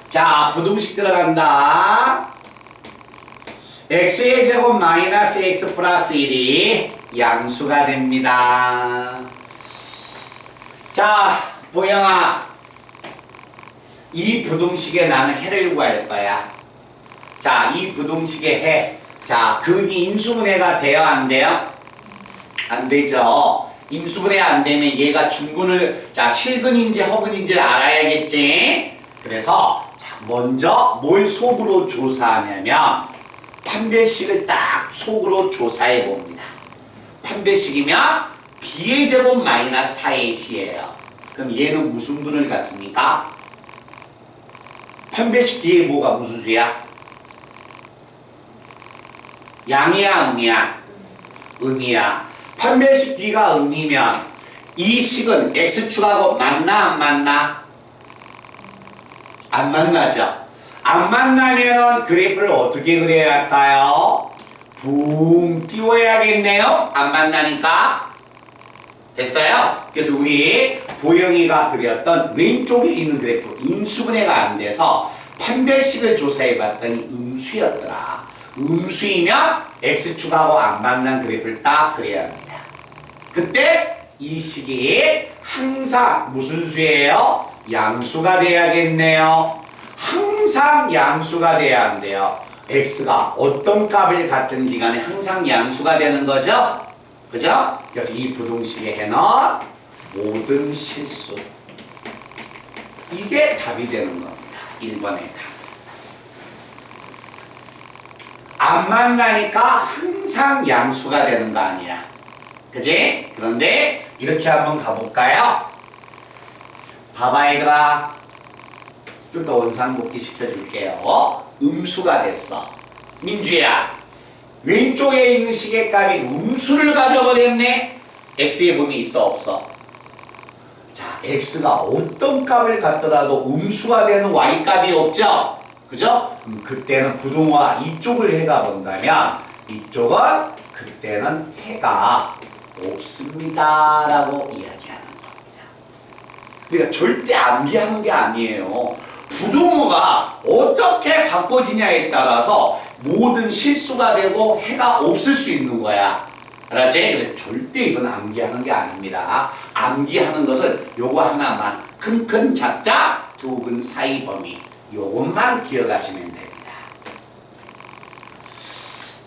자, 부등식 들어간다. x의 제곱 마이너스 x 플러스 1이 양수가 됩니다. 자, 보영아, 이 부등식에 나는 해를 구할 거야. 자, 이 부등식의 해. 자, 근이 인수분해가 돼요, 안 돼요? 안 되죠. 인수분해 안 되면 얘가 중근을, 자, 실근인지 허근인지를 알아야겠지? 그래서, 자, 먼저 뭘 속으로 조사하냐면, 판별식을 딱 속으로 조사해 봅니다. 판별식이면 b의 제곱 마이너스 4의 c예요. 그럼 얘는 무슨 분을 갖습니까? 판별식 뒤에 뭐가 무슨 수야? 양이야, 음이야? 음이야. 판별식 뒤가 음이면 이 식은 x축하고 맞나 안 맞나? 안 만나죠. 안 만나면은 그래프를 어떻게 그려야 할까요? 붕 띄워야겠네요. 안 만나니까. 됐어요? 그래서 우리 보영이가 그렸던 왼쪽에 있는 그래프 인수분해가 안 돼서 판별식을 조사해 봤더니 음수였더라. 음수이면 x축하고 안 만난 그래프를 딱 그려야 합니다. 그때 이 식이 항상 무슨 수예요? 양수가 돼야겠네요. 항상 양수가 돼야 한대요. x가 어떤 값을 갖든지 간에 항상 양수가 되는 거죠? 그죠? 그래서 이 부등식의 해는 모든 실수. 이게 답이 되는 겁니다. 1번의 답. 안 만나니까 항상 양수가 되는 거 아니야. 그지? 그런데 이렇게 한번 가볼까요? 봐봐 얘들아. 좀 더 원상복귀 시켜줄게요. 음수가 됐어. 민주야, 왼쪽에 있는 시계값이 음수를 가져버렸네. x의 범위 있어 없어? 자, x가 어떤 값을 갖더라도 음수가 되는 y값이 없죠? 그죠? 그때는 부동화 이쪽을 해가 본다면 이쪽은 그때는 해가 없습니다 라고 이야기하는 겁니다. 그러니까 절대 암기하는 게 아니에요. 부동어가 어떻게 바꿔지냐에 따라서 모든 실수가 되고 해가 없을 수 있는 거야. 알았지? 근데 절대 이건 암기하는 게 아닙니다. 암기하는 것은 요거 하나만, 큰큰 작자 두근 사이 범위, 요것만 기억하시면 됩니다.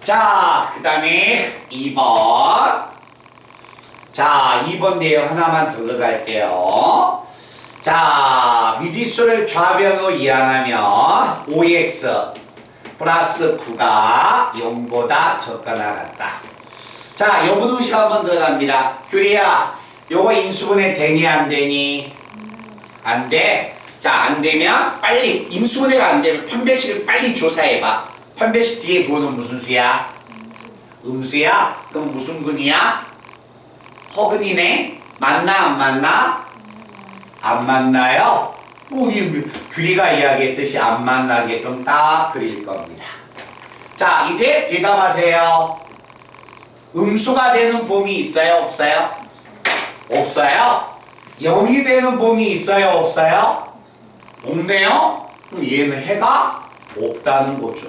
자, 그 다음에 2번. 자, 2번 내용 하나만 더 들어갈게요. 자, 미지수를 좌변으로 이항하면 5x 플러스 9가 0보다 적거나 같다. 자, 요 부등식 한번 들어갑니다. 규리야, 요거 인수분해 되니 안 되니? 안 돼. 자, 안 되면 빨리 인수분해가 안 되면 판별식을 빨리 조사해봐. 판별식 뒤에 부호는 무슨 수야? 음수야? 그럼 무슨 근이야? 허근이네? 맞나 안 맞나? 안 맞나요? 우리 규리가 이야기했듯이 안 만나게끔 딱 그릴 겁니다. 자, 이제 대답하세요. 음수가 되는 범위 있어요? 없어요? 없어요? 0이 되는 범위 있어요? 없어요? 없네요? 그럼 얘는 해가 없다는 거죠.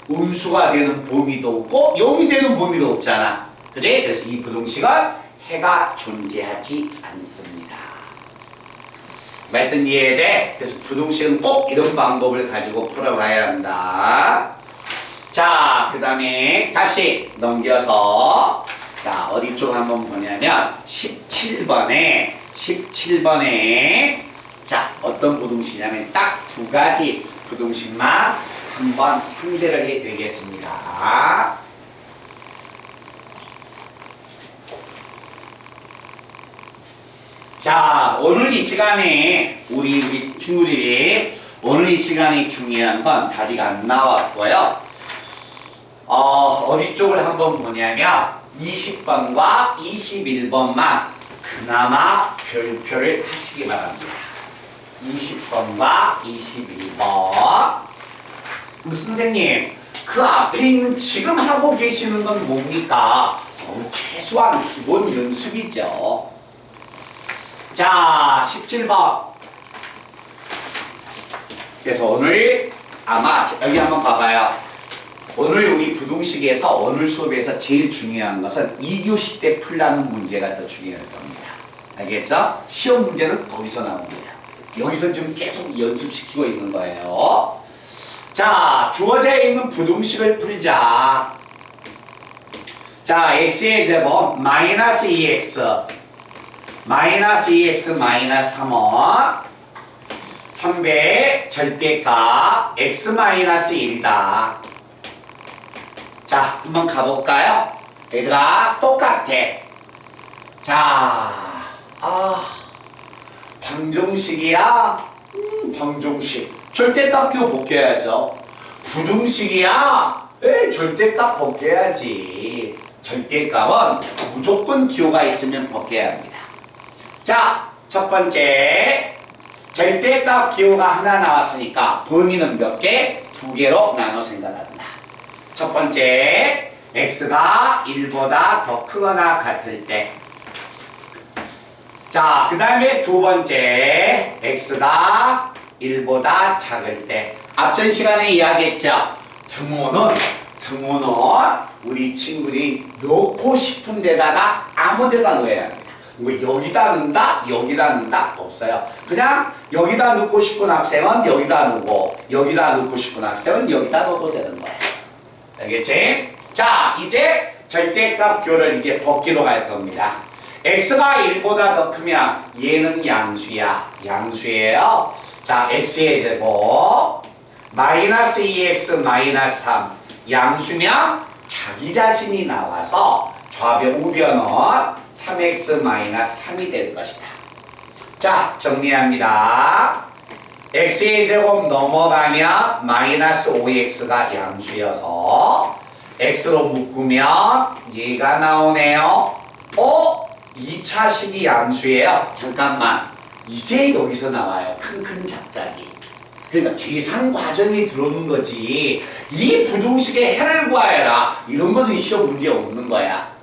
음수가 되는 범위도 없고 0이 되는 범위도 없잖아. 그치? 그래서 이 부등식은 해가 존재하지 않습니다. 말든 이해돼? 그래서 부등식은 꼭 이런 방법을 가지고 풀어봐야 한다. 자, 그 다음에 다시 넘겨서 자, 어디 쪽 한번 보냐면 17번에 자, 어떤 부등식이냐면 딱 두 가지 부등식만 한번 상대를 해드리겠습니다. 자, 오늘 이 시간에 우리 친구들이 오늘 이 시간이 중요한 건 아직 안 나왔고요. 어디 쪽을 한번 보냐면 20번과 21번만 그나마 별표를 하시기 바랍니다. 20번과 21번. 선생님, 그 앞에 있는 지금 하고 계시는 건 뭡니까? 최소한 기본 연습이죠. 자, 17번. 그래서 오늘 아마 여기 한번 봐봐요. 오늘 우리 부등식에서 오늘 수업에서 제일 중요한 것은 2교시 때 풀라는 문제가 더 중요할 겁니다. 알겠죠? 시험 문제는 거기서 나옵니다. 여기서 지금 계속 연습시키고 있는 거예요. 자, 주어져 있는 부등식을 풀자. 자, x의 제곱 마이너스 2x 마이너스 2x 마이너스 3은 3배의 절대값 x 마이너스 1이다. 자, 한번 가볼까요? 얘들아, 똑같아. 자, 방정식이야? 방정식. 절대값 기호 벗겨야죠. 부등식이야? 절대값 벗겨야지. 절대값은 무조건 기호가 있으면 벗겨야 합니다. 자, 첫 번째. 절대값 기호가 하나 나왔으니까 범위는 몇 개? 두 개로 나눠 생각합니다. 첫 번째, x가 1보다 더 크거나 같을 때. 자, 그 다음에 두 번째, x가 1보다 작을 때. 앞전 시간에 이야기했죠. 등호는 우리 친구들이 넣고 싶은 데다가 아무 데나 넣어야 합니다. 뭐 여기다 넣는다? 여기다 넣는다? 없어요. 그냥 여기다 넣고 싶은 학생은 여기다 넣고 여기다 넣고 싶은 학생은 여기다 넣어도 되는 거야. 알겠지? 자, 이제 절대값 교를 이제 벗기로 갈 겁니다. x가 1보다 더 크면 얘는 양수야. 양수예요. 자, x의 제곱 마이너스 2x 마이너스 3 양수면 자기 자신이 나와서 좌변 우변은 3x 마이너스 3이 될 것이다. 자, 정리합니다. x의 제곱 넘어가면 마이너스 5x가 양수여서 x로 묶으면 얘가 나오네요. 2차식이 양수예요. 잠깐만. 이제 여기서 나와요. 큰 잡작이. 그러니까 계산 과정이 들어오는 거지. 이 부등식의 해를 구하여라. 이런 것은 시험 문제에 없는 거야.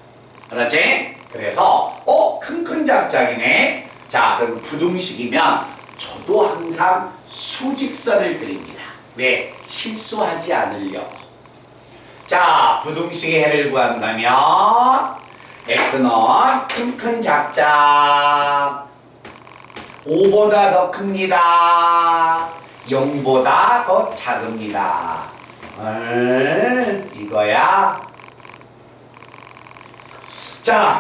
알았지? 그래서 큰 잡작이네. 자, 그럼 부등식이면 저도 항상 수직선을 그립니다. 왜? 실수하지 않으려고. 자, 부등식의 해를 구한다면 x는 큰 잡작 5보다 더 큽니다. 0보다 더 작습니다. 이거야. 자,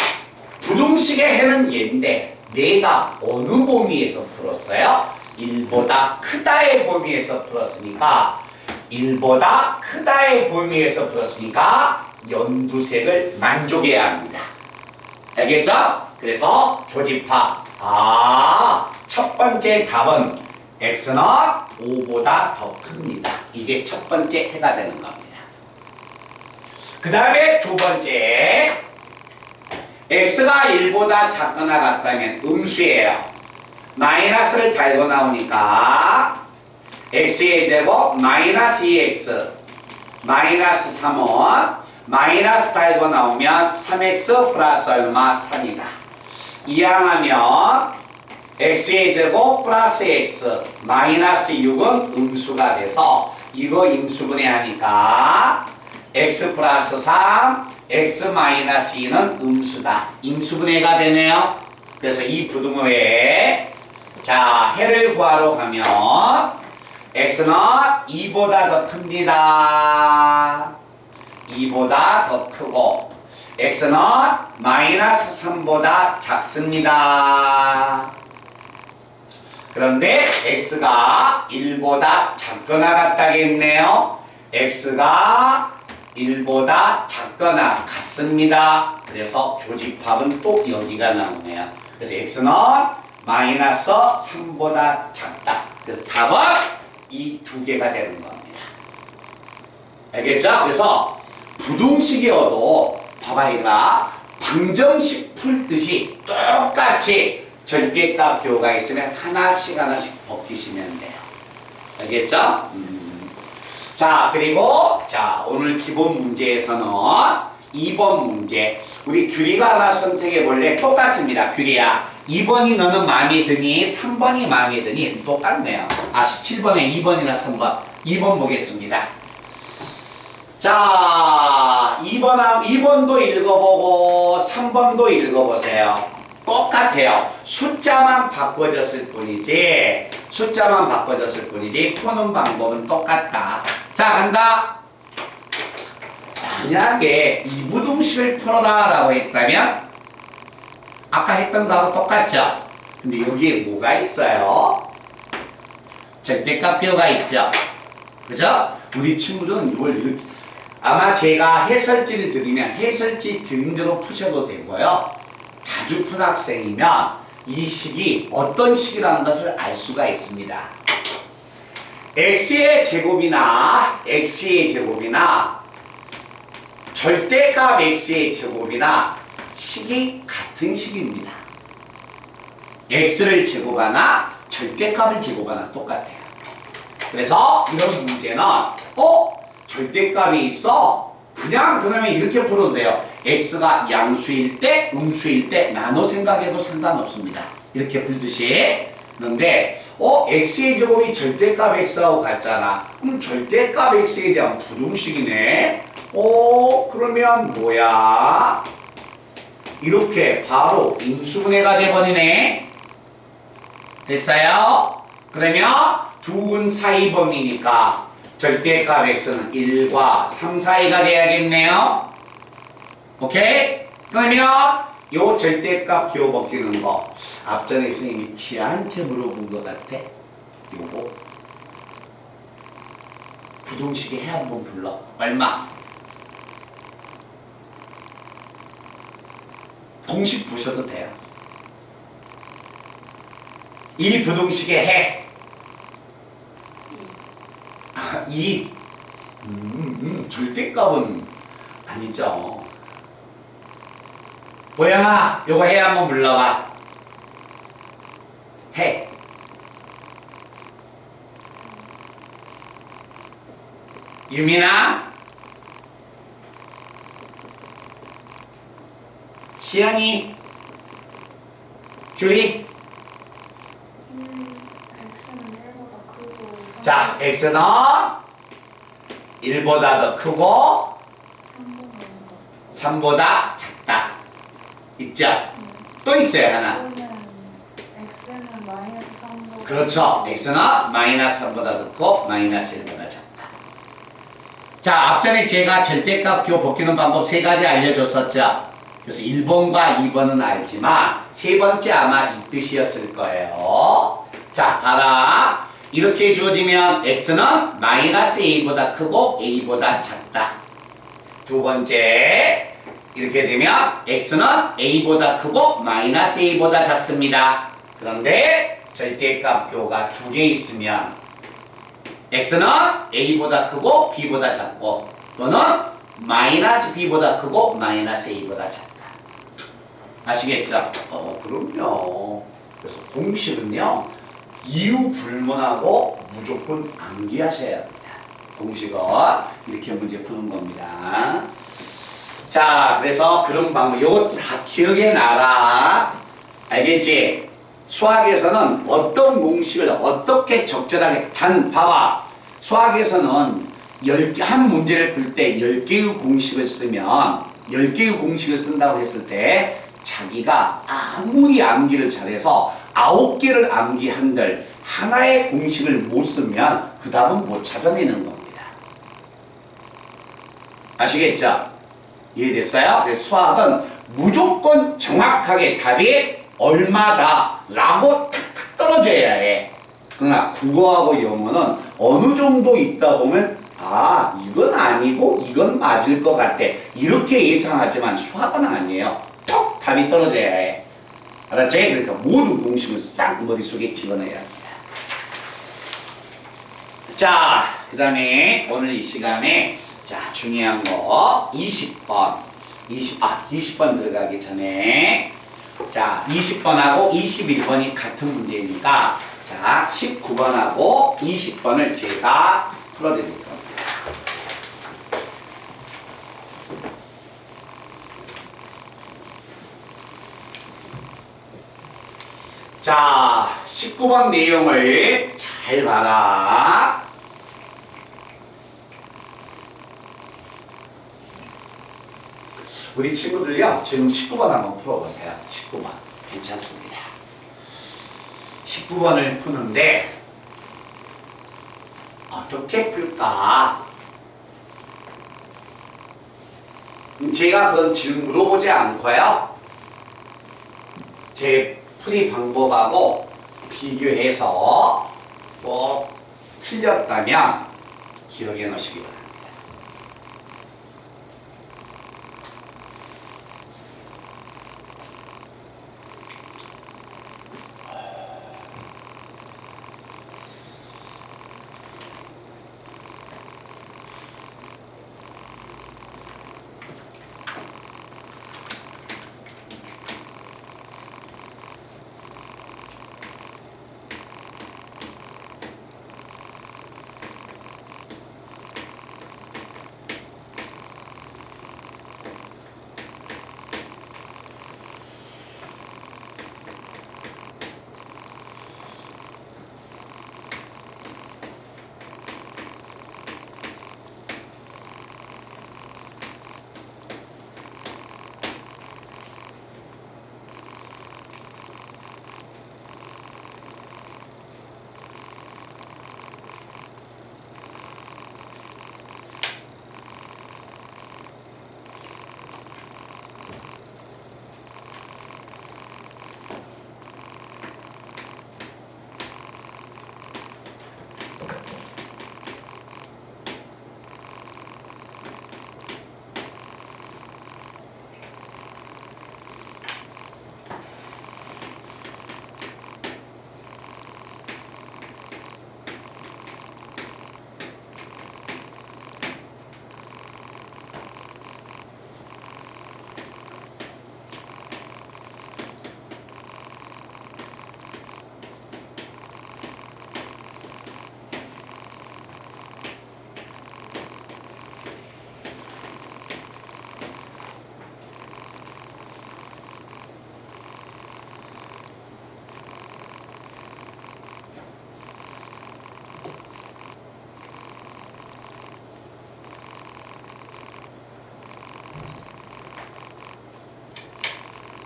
부등식의 해는 얘인데 내가 어느 범위에서 풀었어요? 1보다 크다의 범위에서 풀었으니까 1보다 크다의 범위에서 풀었으니까 연두색을 만족해야 합니다. 알겠죠? 그래서 교집합. 첫 번째 답은 x는 5보다 더 큽니다. 이게 첫 번째 해가 되는 겁니다. 그 다음에 두 번째, x가 1보다 작거나 같다면 음수예요. 마이너스를 달고 나오니까 x의 제곱 마이너스 2x 마이너스 3은 마이너스 달고 나오면 3x 플러스 얼마 3이다. 이항하면 x의 제곱 플러스 x 마이너스 6은 음수가 돼서 이거 인수분해 하니까 x 플러스 3 x 마이너스 2는 음수다. 인수분해가 되네요. 그래서 이 부등호에 자 해를 구하러 가면 x는 2보다 더 큽니다. 2보다 더 크고 x는 마이너스 3보다 작습니다. 그런데 x가 1보다 작거나 같다겠네요. x가 1보다 작거나 같습니다. 그래서 교집합은 또 여기가 나오네요. 그래서 x는 마이너스 3보다 작다. 그래서 답은 이 두 개가 되는 겁니다. 알겠죠? 그래서 부등식이어도 봐봐 얘들아, 방정식 풀듯이 똑같이 절대값 교가 있으면 하나씩 벗기시면 돼요. 알겠죠? 자, 그리고 자 오늘 기본 문제에서는 2번 문제 우리 규리가 하나 선택해 볼래? 똑같습니다. 규리야 2번이 너는 마음에 드니 3번이 마음에 드니 똑같네요. 17번에 2번이나 3번 2번 보겠습니다. 자 2번도 읽어보고 3번도 읽어보세요. 똑같아요. 숫자만 바꿔졌을 뿐이지 푸는 방법은 똑같다. 자 간다. 만약에 이부등식을 풀어라 라고 했다면 아까 했던 거하고 똑같죠? 근데 여기에 뭐가 있어요? 절대값표가 있죠? 그죠? 우리 친구들은 이걸 이렇게 아마 제가 해설지를 드리면 해설지 드린 대로 푸셔도 되고요. 자주 푼 학생이면 이 식이 어떤 식이라는 것을 알 수가 있습니다. x의 제곱이나 절대값 x의 제곱이나 식이 같은 식입니다. x를 제곱하나 절대값을 제곱하나 똑같아요. 그래서 이런 문제는 절대값이 있어? 그러면 이렇게 풀어도 돼요. x가 양수일 때, 음수일 때 나눠 생각해도 상관없습니다. 이렇게 풀듯이. 그런데 x의 제곱이 절대값 x하고 같잖아. 그럼 절대값 x에 대한 부등식이네. 그러면 뭐야? 이렇게 바로 인수분해가 돼버리네. 됐어요? 그러면 두근 사이 범위니까 절대값 x는 1과 3 사이가 돼야겠네요. 오케이? 그러면 요 절대값 기호 벗기는 거 앞전에 선생님이 지한테 물어본 것 같아. 요거 부동식에 해 한번 불러. 얼마? 공식 보셔도 돼요. 이 부동식에 해. 2. 절대값은 아니죠. 보영아, 요거 해 한번 불러봐. 해. 유민아, 시영이, 규리. X는 1보다 크고 자, x는 1보다 더 크고 3보다 작다. 있죠? 또 있어요, 하나. 그러면 X는 마이너스 3보다 그렇죠. x는 마이너스 3보다 더 크고 마이너스 1보다 작다. 자, 앞전에 제가 절대값 기호 벗기는 방법 3가지 알려줬었죠. 그래서 1번과 2번은 알지만 세 번째 아마 이 뜻이었을 거예요. 자, 봐라. 이렇게 주어지면 x는 마이너스 a보다 크고 a보다 작다. 두 번째, 이렇게 되면 x는 a보다 크고 마이너스 a보다 작습니다. 그런데 절대값 기호가 2개 있으면 x는 a보다 크고 b보다 작고 또는 마이너스 b보다 크고 마이너스 a보다 작다. 아시겠죠? 그럼요. 그래서 공식은요, 이유 불문하고 무조건 암기하셔야 합니다. 공식은 이렇게 문제 푸는 겁니다. 자, 그래서 그런 방법, 이것도 다 기억해 놔라. 알겠지? 수학에서는 어떤 공식을 어떻게 적절하게, 봐봐. 수학에서는 한 문제를 풀 때 10개의 공식을 쓰면, 10개의 공식을 쓴다고 했을 때, 자기가 아무리 암기를 잘해서 9개를 암기한들 하나의 공식을 못 쓰면 그 답은 못 찾아내는 겁니다. 아시겠죠? 이해됐어요? 그래서 수학은 무조건 정확하게 답이 얼마다 라고 탁탁 떨어져야 해. 그러나 국어하고 영어는 어느 정도 있다 보면 이건 아니고 이건 맞을 것 같아. 이렇게 예상하지만 수학은 아니에요. 톡 답이 떨어져야 해. 알았지? 그러니까 모든 공식을 싹 머릿속에 집어넣어야 합니다. 자, 그 다음에 오늘 이 시간에 자, 중요한 거 20번 20번 들어가기 전에 자, 20번하고 21번이 같은 문제니까 자, 19번하고 20번을 제가 풀어드릴 겁니다. 자, 19번 내용을 잘 봐라. 우리 친구들요, 지금 19번 한번 풀어보세요. 19번. 괜찮습니다. 19번을 푸는데, 어떻게 풀까? 제가 그건 지금 물어보지 않고요. 제 풀이 방법하고 비교해서 꼭 틀렸다면 기억해 놓으시기 바랍니다.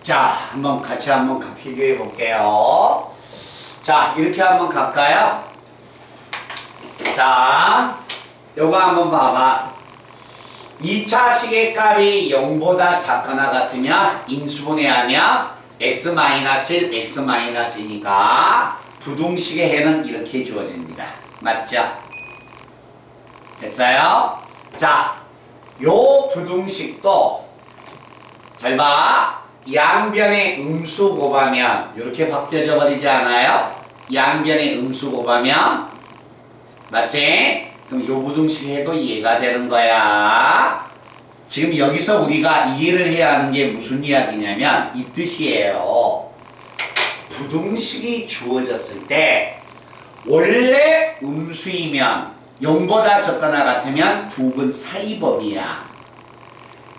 자, 한번 같이 한번 비교해 볼게요. 자, 이렇게 한번 갈까요? 자, 요거 한번 봐봐. 2차 시계값이 0보다 작거나 같으면 인수분해하면 x-1, x-2니까 부등식의 해는 이렇게 주어집니다. 맞죠? 됐어요? 자, 요 부등식도 잘 봐. 양변의 음수 곱하면 이렇게 바뀌어져 버리지 않아요? 양변의 음수 곱하면 맞지? 그럼 요 부등식 해도 이해가 되는 거야. 지금 여기서 우리가 이해를 해야 하는 게 무슨 이야기냐면 이 뜻이에요. 부등식이 주어졌을 때 원래 음수이면 0보다 적거나 같으면 두근 사이범위야.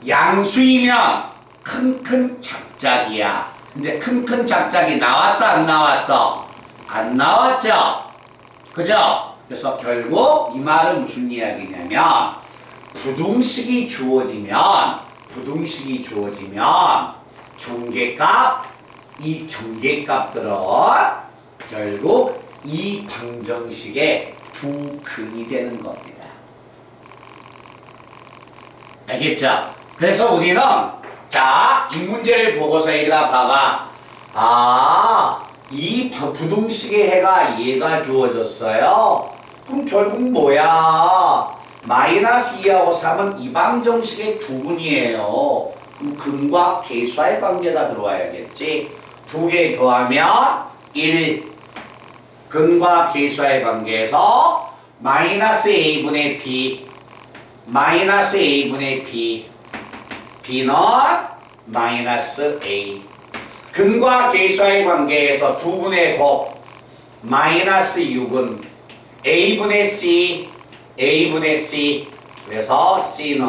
양수이면 큰큰 작작이야. 근데 큰큰 작작이 나왔어 안 나왔어? 안 나왔죠? 그죠? 그래서 결국 이 말은 무슨 이야기냐면 부등식이 주어지면 경계값, 이 경계값들은 결국 이 방정식의 두 근이 되는 겁니다. 알겠죠? 그래서 우리는 자, 이 문제를 보고서 얘들아 봐봐. 아, 이 부등식의 해가 얘가 주어졌어요. 그럼 결국 뭐야? 마이너스 2하고 3은 이 방정식의 두 근이에요. 그럼 근과 계수와의 관계가 들어와야겠지. 두 개 더하면 1. 근과 계수와의 관계에서 마이너스 a분의 b, 마이너스 a분의 b, b는 마이너스 a. 근과 계수와의 관계에서 두 분의 곱 마이너스 6은 a분의 c, a분의 c. 그래서 c는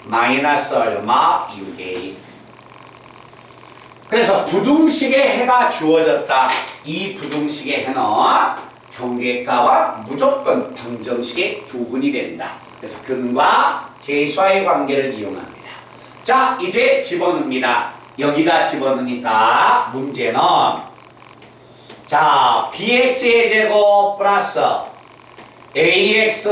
마이너스 얼마? 6a. 그래서 부등식의 해가 주어졌다. 이 부등식의 해는 경계가와 무조건 방정식의 두 분이 된다. 그래서 근과 계수와의 관계를 이용합니다. 자, 이제 집어넣습니다. 여기다 집어넣으니까 문제는 자, bx의 제곱 플러스 ax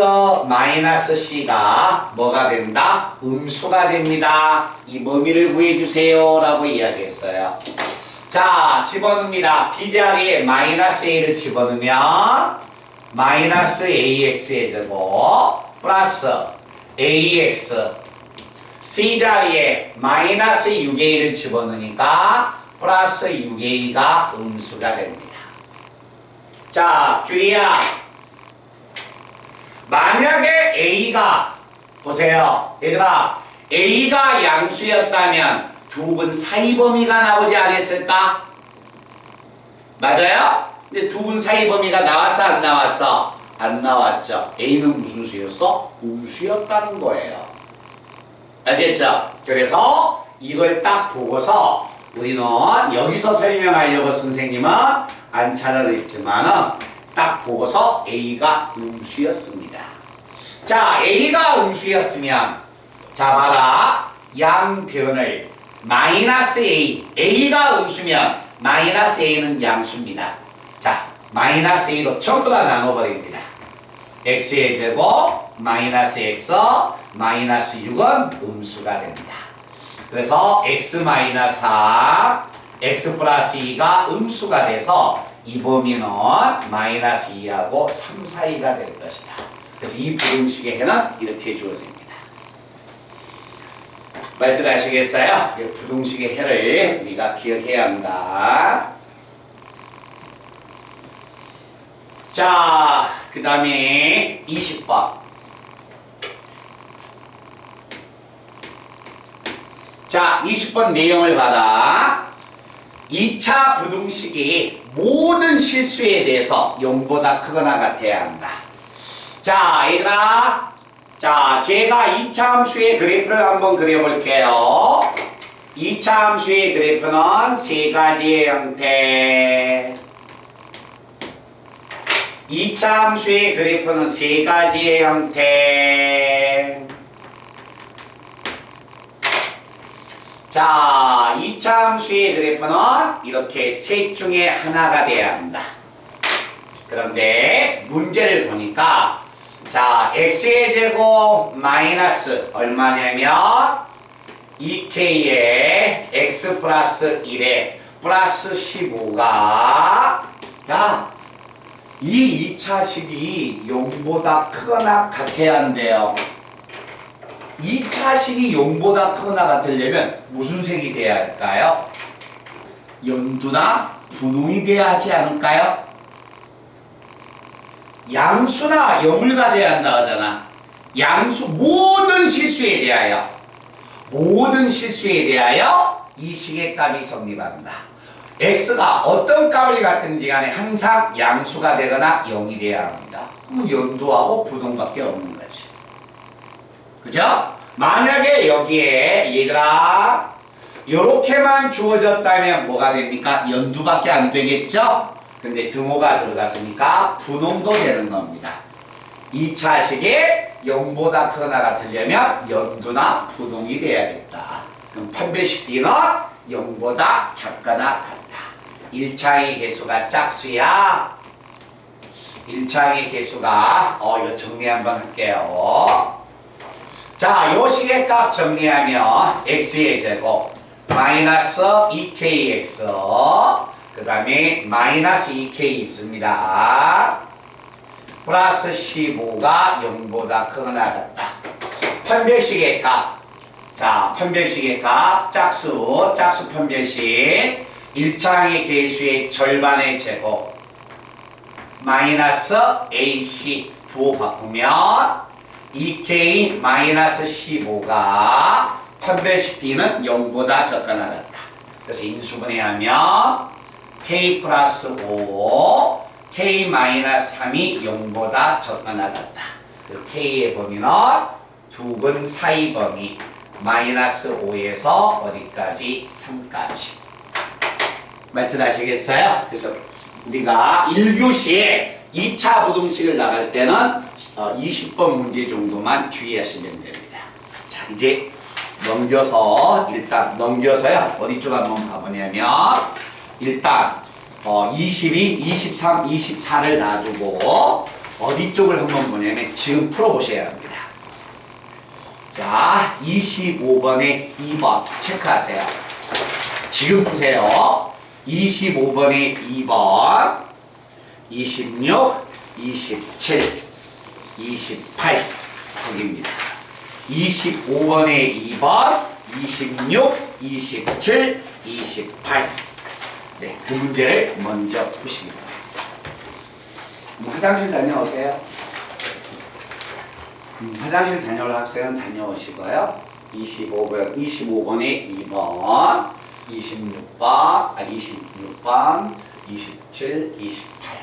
마이너스 c가 뭐가 된다? 음수가 됩니다. 이 범위를 구해주세요 라고 이야기했어요. 자, 집어넣습니다. b 자리에 마이너스 a를 집어넣으면 마이너스 ax의 제곱 플러스 ax, c 자리에 마이너스 6a를 집어넣으니까 플러스 6a가 음수가 됩니다. 자, 규리야, 만약에 a가 보세요 얘들아, a가 양수였다면 두 근 사이 범위가 나오지 않았을까? 맞아요? 근데 두 근 사이 범위가 나왔어 안 나왔어? 안 나왔죠. a는 무슨 수였어? 음수였다는 거예요. 알겠죠? 그래서 이걸 딱 보고서 우리는 여기서 설명하려고 선생님은 안 찾아냈지만은 딱 보고서 a가 음수였습니다. 자, a가 음수였으면 자 봐라, 양변을 마이너스 a, a가 음수면 마이너스 a는 양수입니다. 자, 마이너스 a로 전부 다 나눠버립니다. x의 제곱 마이너스 x 마이너스 6은 음수가 됩니다. 그래서 x 마이너스 4, x 플러스 2가 음수가 돼서 이 범위는 마이너스 2하고 3 사이가 될 것이다. 그래서 이 부등식의 해는 이렇게 주어집니다. 말뜻 아시겠어요? 이 부등식의 해를 우리가 기억해야 한다. 자, 그 다음에 20번. 자, 20번 내용을 봐라. 2차 부등식이 모든 실수에 대해서 0보다 크거나 같아야 한다. 자, 얘들아. 자, 제가 2차 함수의 그래프를 한번 그려볼게요. 2차 함수의 그래프는 세 가지의 형태. 2차 함수의 그래프는 세 가지의 형태. 자, 이차 함수의 그래프는 이렇게 셋 중에 하나가 돼야 한다. 그런데 문제를 보니까 자, x의 제곱 마이너스 얼마냐면 2k에 x 플러스 1에 플러스 15가 야, 이 2차식이 0보다 크거나 같아야 한대요. 2차식이 0보다 크거나 같으려면 무슨 색이 돼야 할까요? 연두나 분홍이 돼야 하지 않을까요? 양수나 0을 가져야 한다 하잖아. 양수 모든 실수에 대하여 이 식의 값이 성립한다. x가 어떤 값을 갖든지 간에 항상 양수가 되거나 0이 돼야 합니다. 그럼 연두하고 분홍밖에 없는 거지. 그죠? 만약에 여기에 얘들아 요렇게만 주어졌다면 뭐가 됩니까? 연두밖에 안 되겠죠? 근데 등호가 들어갔으니까 분홍도 되는 겁니다. 2차식에 0보다 크거나 같으려면 연두나 분홍이 돼야겠다. 그럼 판별식 D는 0보다 작거나 같다. 1차의 개수가 짝수야. 1차의 개수가 이거 정리 한번 할게요. 자, 요 식의 값 정리하면 x의 제곱 마이너스 2kx 그 다음에 마이너스 2k 있습니다. 플러스 15가 0보다 크거나 같다. 판별식의 값. 자, 판별식의 값 짝수 판별식 1차항의 개수의 절반의 제곱 마이너스 ac 부호 바꾸면 2k 마이너스 15가 판별식 D는 0보다 작거나 같다. 그래서 인수분해하면 k 플러스 5 k 마이너스 3이 0보다 작거나 같다. 그래서 k의 범위는 두근 사이 범위 마이너스 5에서 어디까지? 3까지. 말뜻 아시겠어요? 그래서 우리가 1교시에 2차 부등식을 나갈 때는 20번 문제 정도만 주의하시면 됩니다. 자, 이제 넘겨서요. 어디 쪽 한번 가보냐면 일단 22, 23, 24를 놔두고 어디 쪽을 한번 보냐면 지금 풀어보셔야 합니다. 자, 25번에 2번 체크하세요. 지금 푸세요. 25번에 2번 26, 27, 28 거기입니다. 25번에 2번 26, 27, 28 네, 그 문제를 먼저 푸시기 바랍니다. 화장실 다녀오세요. 화장실 다녀올 학생은 다녀오시고요. 25번에 2번 26번, 27, 28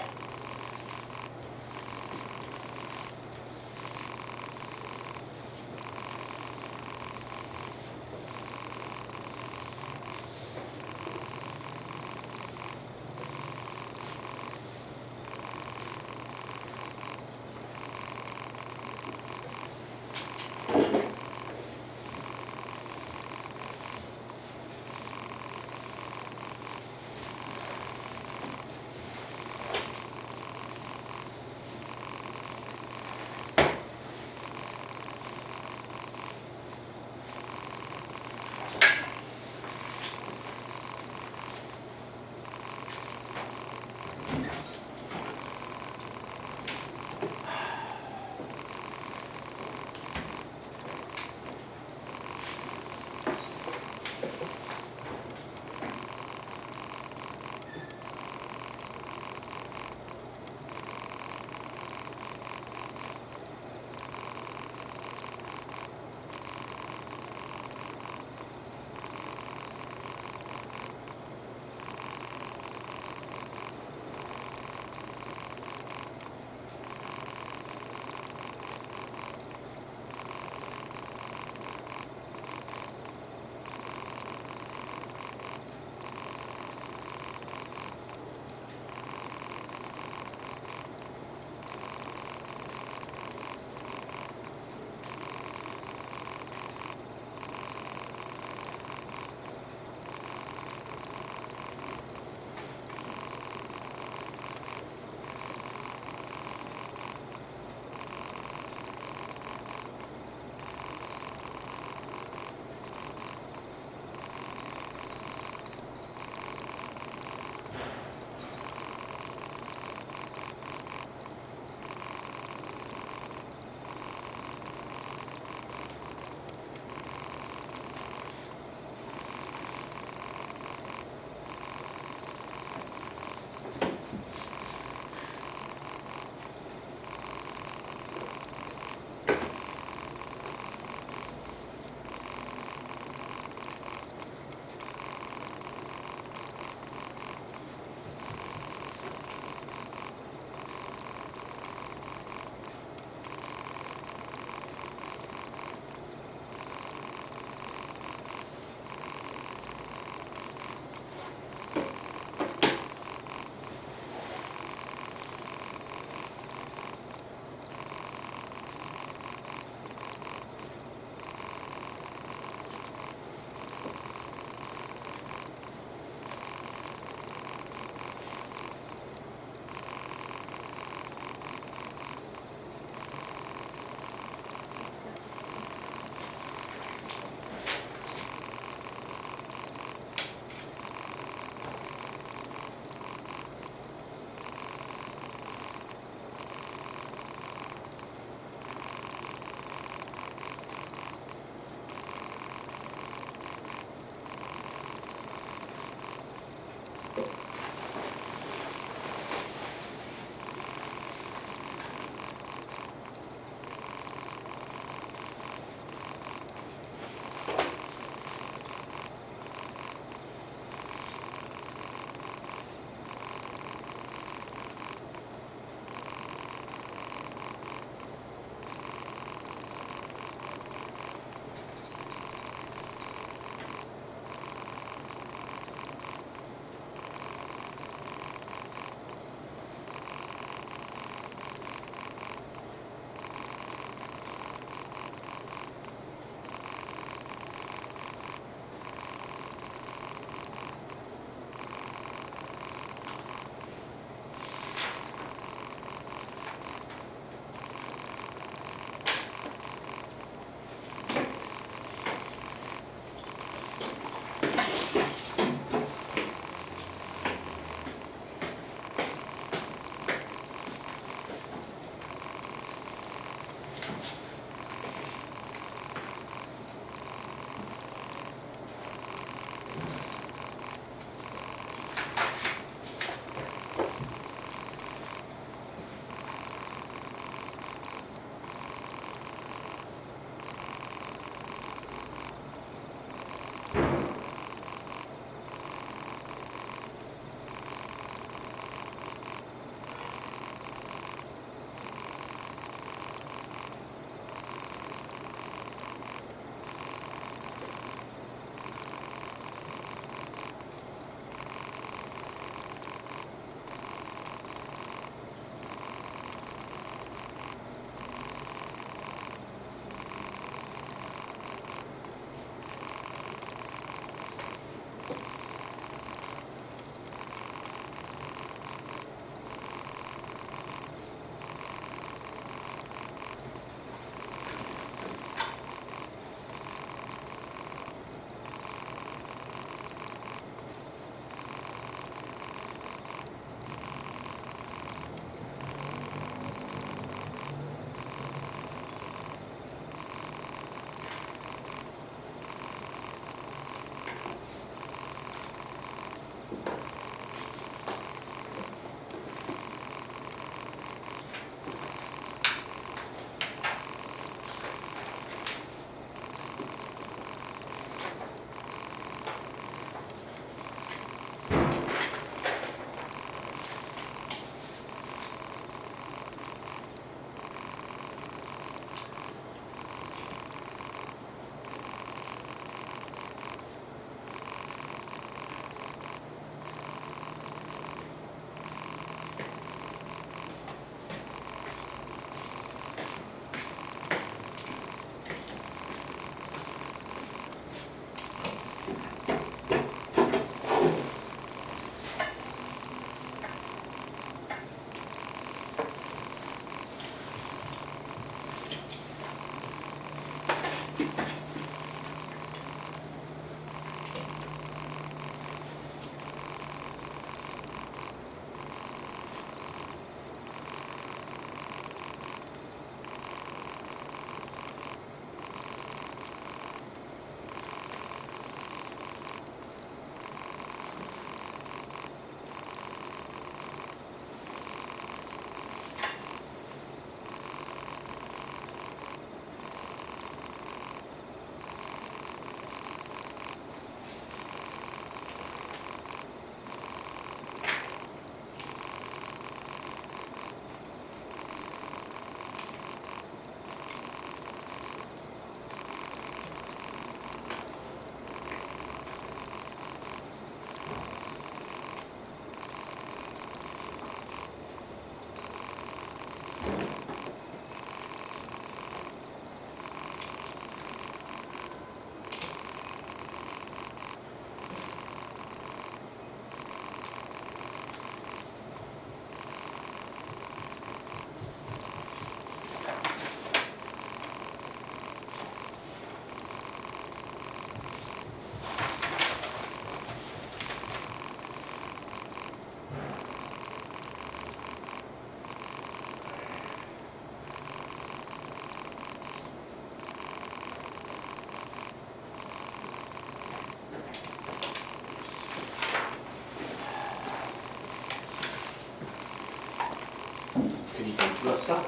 페이지 좀 줄었어?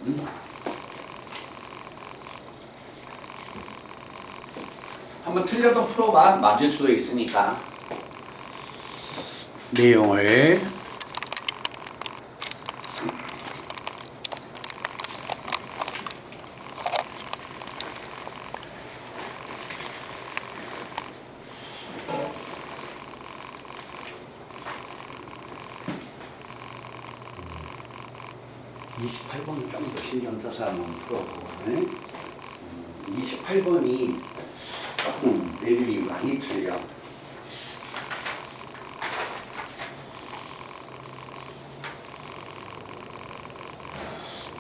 응? 한번 틀려도 풀어봐. 맞을 수도 있으니까. 내용을 28번은 좀 더 신경 써서 한번 풀어보고 28번이 조금 내용이 많이 틀려.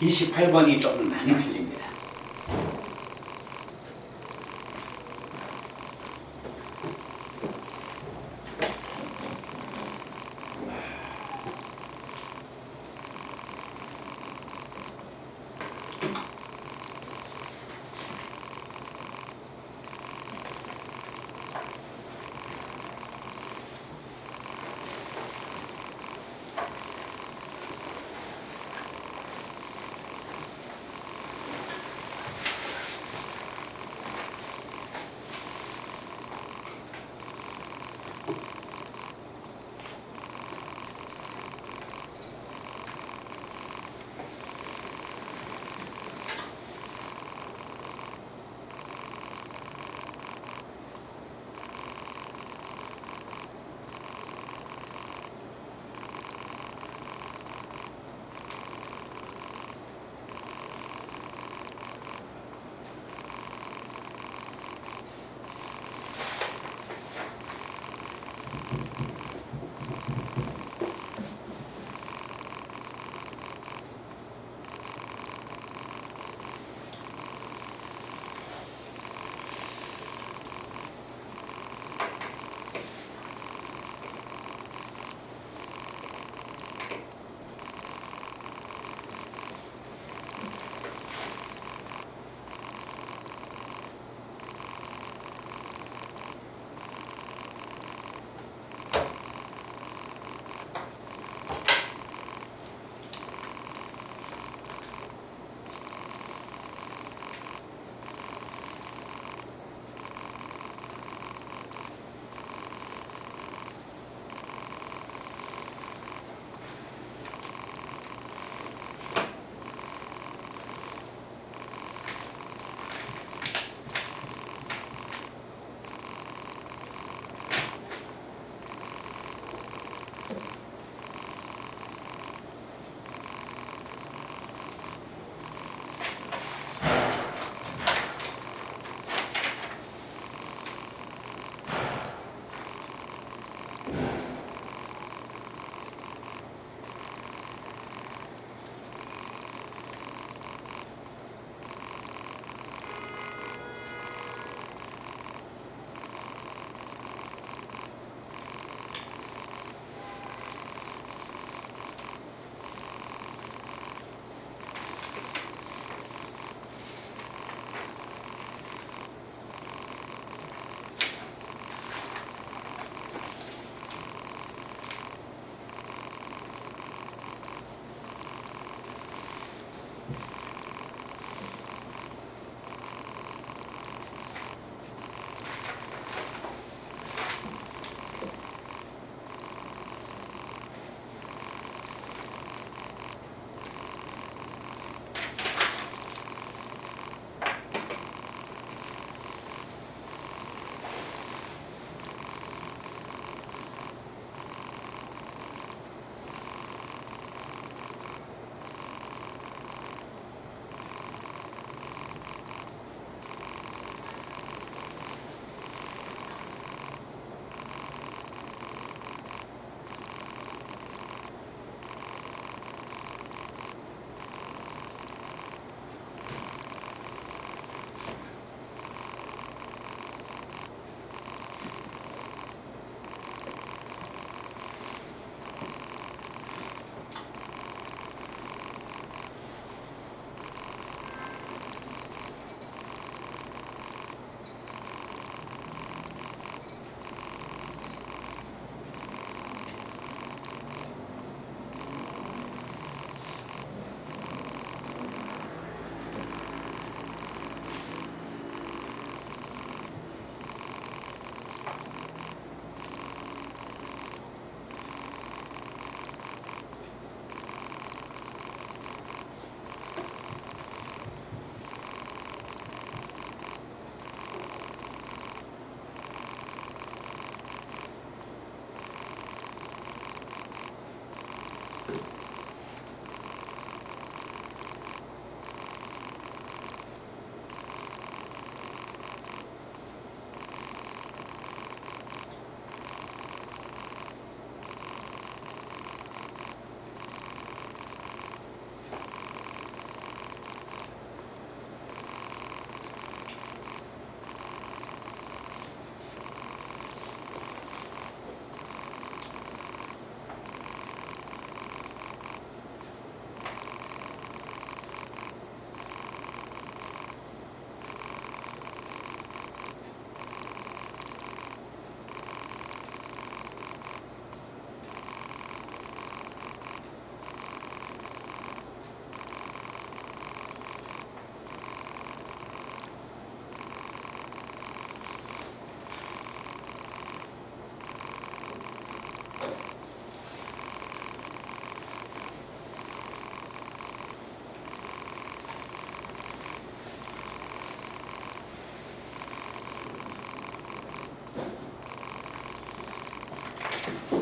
이십팔 번이 좀 많이 틀립니다.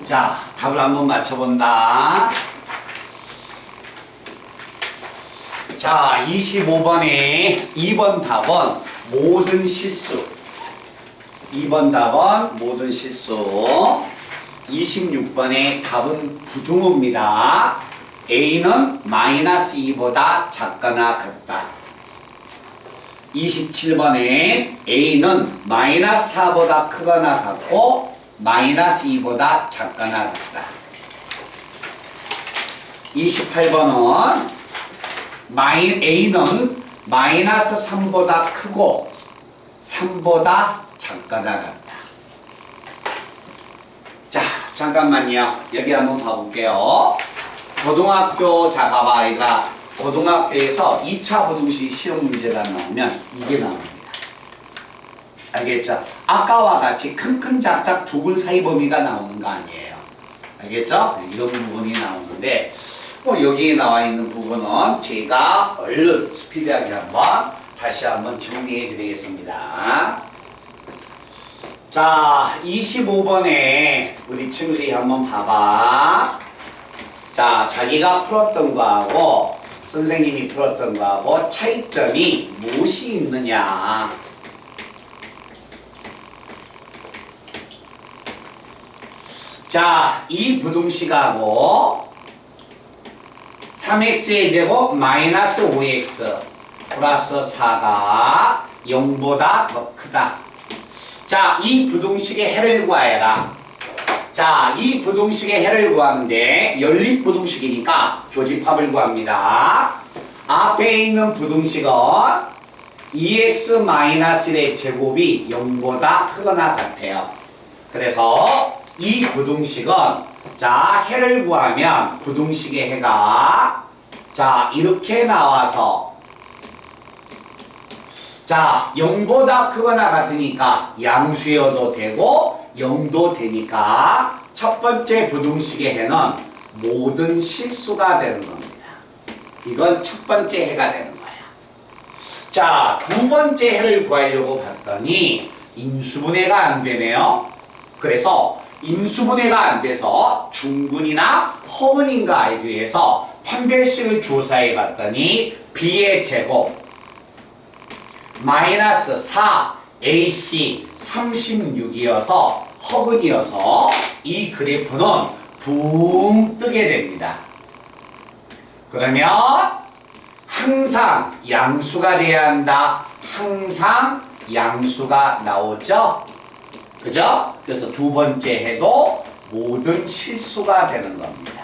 자, 답을 한번 맞춰본다. 자, 25번에 2번 답은 모든 실수. 2번 답은 모든 실수. 26번의 답은 부등호입니다. A는 마이너스 2보다 작거나 같다. 27번에 A는 마이너스 4보다 크거나 같고 마이너스 2보다 작거나 같다. 28번은 A는 마이너스 3보다 크고 3보다 작거나 같다. 자, 잠깐만요. 여기 한번 봐볼게요. 고등학교, 자, 봐봐. 아이가 고등학교에서 2차 부등식 시험 문제가 나오면 이게 나옵니다. 알겠죠? 아까와 같이 큰큰 작작 두 근 사이 범위가 나오는 거 아니에요. 알겠죠? 이런 부분이 나오는데 여기에 나와 있는 부분은 제가 얼른 스피드하게 한번 다시 한번 정리해 드리겠습니다. 자, 25번에 우리 친구들이 한번 봐봐. 자, 자기가 풀었던 거하고 선생님이 풀었던 거하고 차이점이 무엇이 있느냐. 자, 이 부등식하고 3x의 제곱 마이너스 5x 플러스 4가 0보다 더 크다. 자, 이 부등식의 해를 구하여라. 자, 이 부등식의 해를 구하는데 연립부등식이니까 교집합을 구합니다. 앞에 있는 부등식은 2x-1의 제곱이 0보다 크거나 같아요. 그래서 이 부등식은 자, 해를 구하면 부등식의 해가 자, 이렇게 나와서 자, 0보다 크거나 같으니까 양수여도 되고 0도 되니까 첫 번째 부등식의 해는 모든 실수가 되는 겁니다. 이건 첫 번째 해가 되는 거야. 자, 두 번째 해를 구하려고 봤더니 인수분해가 안 되네요. 그래서 인수분해가 안 돼서 중분이나 허분인가 알기 위해서 판별식을 조사해 봤더니 b의 제곱 마이너스 4ac 36이어서 허근이어서 이 그래프는 붕 뜨게 됩니다. 그러면 항상 양수가 돼야 한다. 항상 양수가 나오죠. 그죠? 그래서 두 번째 해도 모든 실수가 되는 겁니다.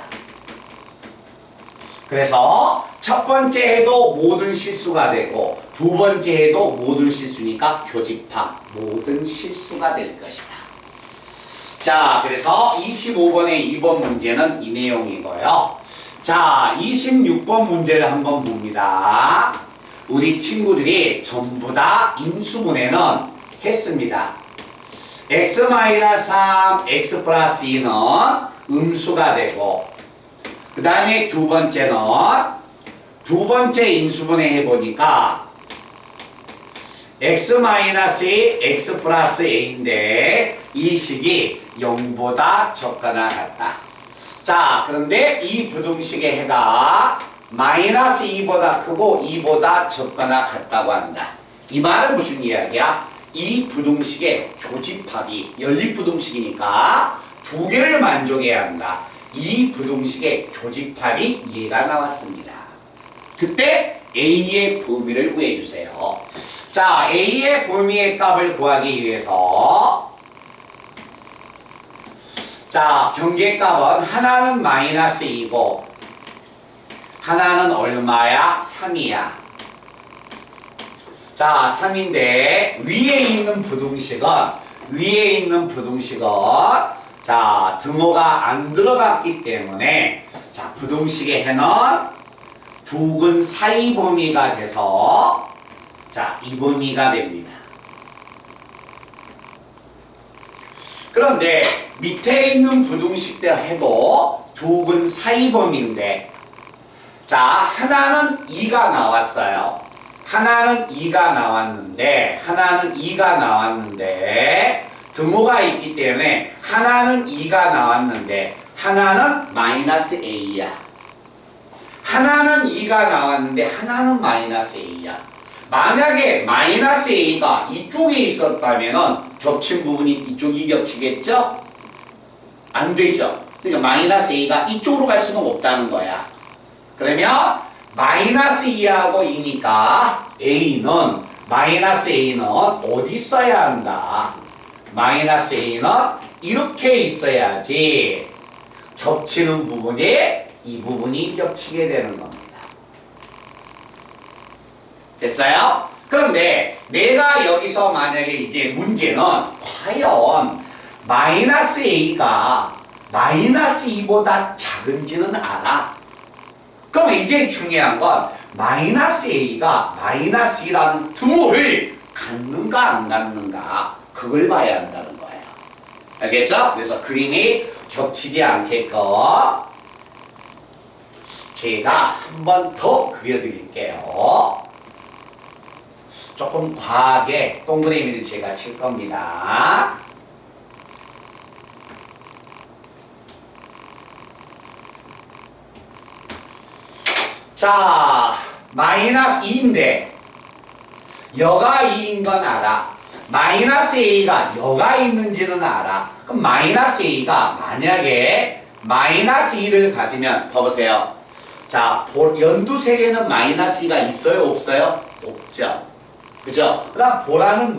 그래서 첫 번째 해도 모든 실수가 되고 두 번째 해도 모든 실수니까 교집합 모든 실수가 될 것이다. 자, 그래서 25번의 2번 문제는 이 내용이고요. 자, 26번 문제를 한번 봅니다. 우리 친구들이 전부 다 인수분해는 했습니다. x-3, x 플러스 2는 음수가 되고 그 다음에 두 번째는 두 번째 인수분해 해보니까 x-2, x 플러스 a인데 이 식이 0보다 적거나 같다. 자, 그런데 이 부등식의 해가 마이너스 2보다 크고 2보다 적거나 같다고 한다. 이 말은 무슨 이야기야? 이 부등식의 교집합이 연립부등식이니까 두 개를 만족해야 한다. 이 부등식의 교집합이 얘가 나왔습니다. 그때 A의 범위를 구해주세요. 자, A의 범위의 값을 구하기 위해서 자, 경계값은 하나는 마이너스 2고 하나는 얼마야? 3이야. 자, 3인데 위에 있는 부등식은 자, 등호가 안 들어갔기 때문에 자, 부등식의 해는 두근 사이 범위가 돼서 자, 이 범위가 됩니다. 그런데 밑에 있는 부등식대로 해도 두근 사이 범위인데 자, 하나는 2가 나왔어요. 하나는 2가 나왔는데 등호가 있기 때문에 하나는 2가 나왔는데 하나는 마이너스 A야. 하나는 2가 나왔는데 하나는 마이너스 A야. 만약에 마이너스 A가 이쪽에 있었다면 겹친 부분이 이쪽이 겹치겠죠? 안 되죠. 그러니까 마이너스 A가 이쪽으로 갈 수는 없다는 거야. 그러면 마이너스 2하고 2니까 마이너스 A는 어디 있어야 한다? 마이너스 A는 이렇게 있어야지 겹치는 부분에 이 부분이 겹치게 되는 겁니다. 됐어요? 그런데 내가 여기서 만약에 이제 문제는 과연 마이너스 A가 마이너스 2보다 작은지는 알아. 그럼 이제 중요한 건 마이너스 A가 마이너스 2라는 등호를 갖는가 안 갖는가 그걸 봐야 한다는 거예요. 알겠죠? 그래서 그림이 겹치지 않게끔 제가 한 번 더 그려드릴게요. 조금 과하게 동그라미를 제가 칠 겁니다. 자, 마이너스 2인데 여가 2인 건 알아. 마이너스 A가 여가 있는지는 알아. 그럼 마이너스 A가 만약에 마이너스 2를 가지면 봐보세요. 자, 연두색에는 마이너스 2가 있어요? 없어요? 없죠. 그죠? 그다음 보라는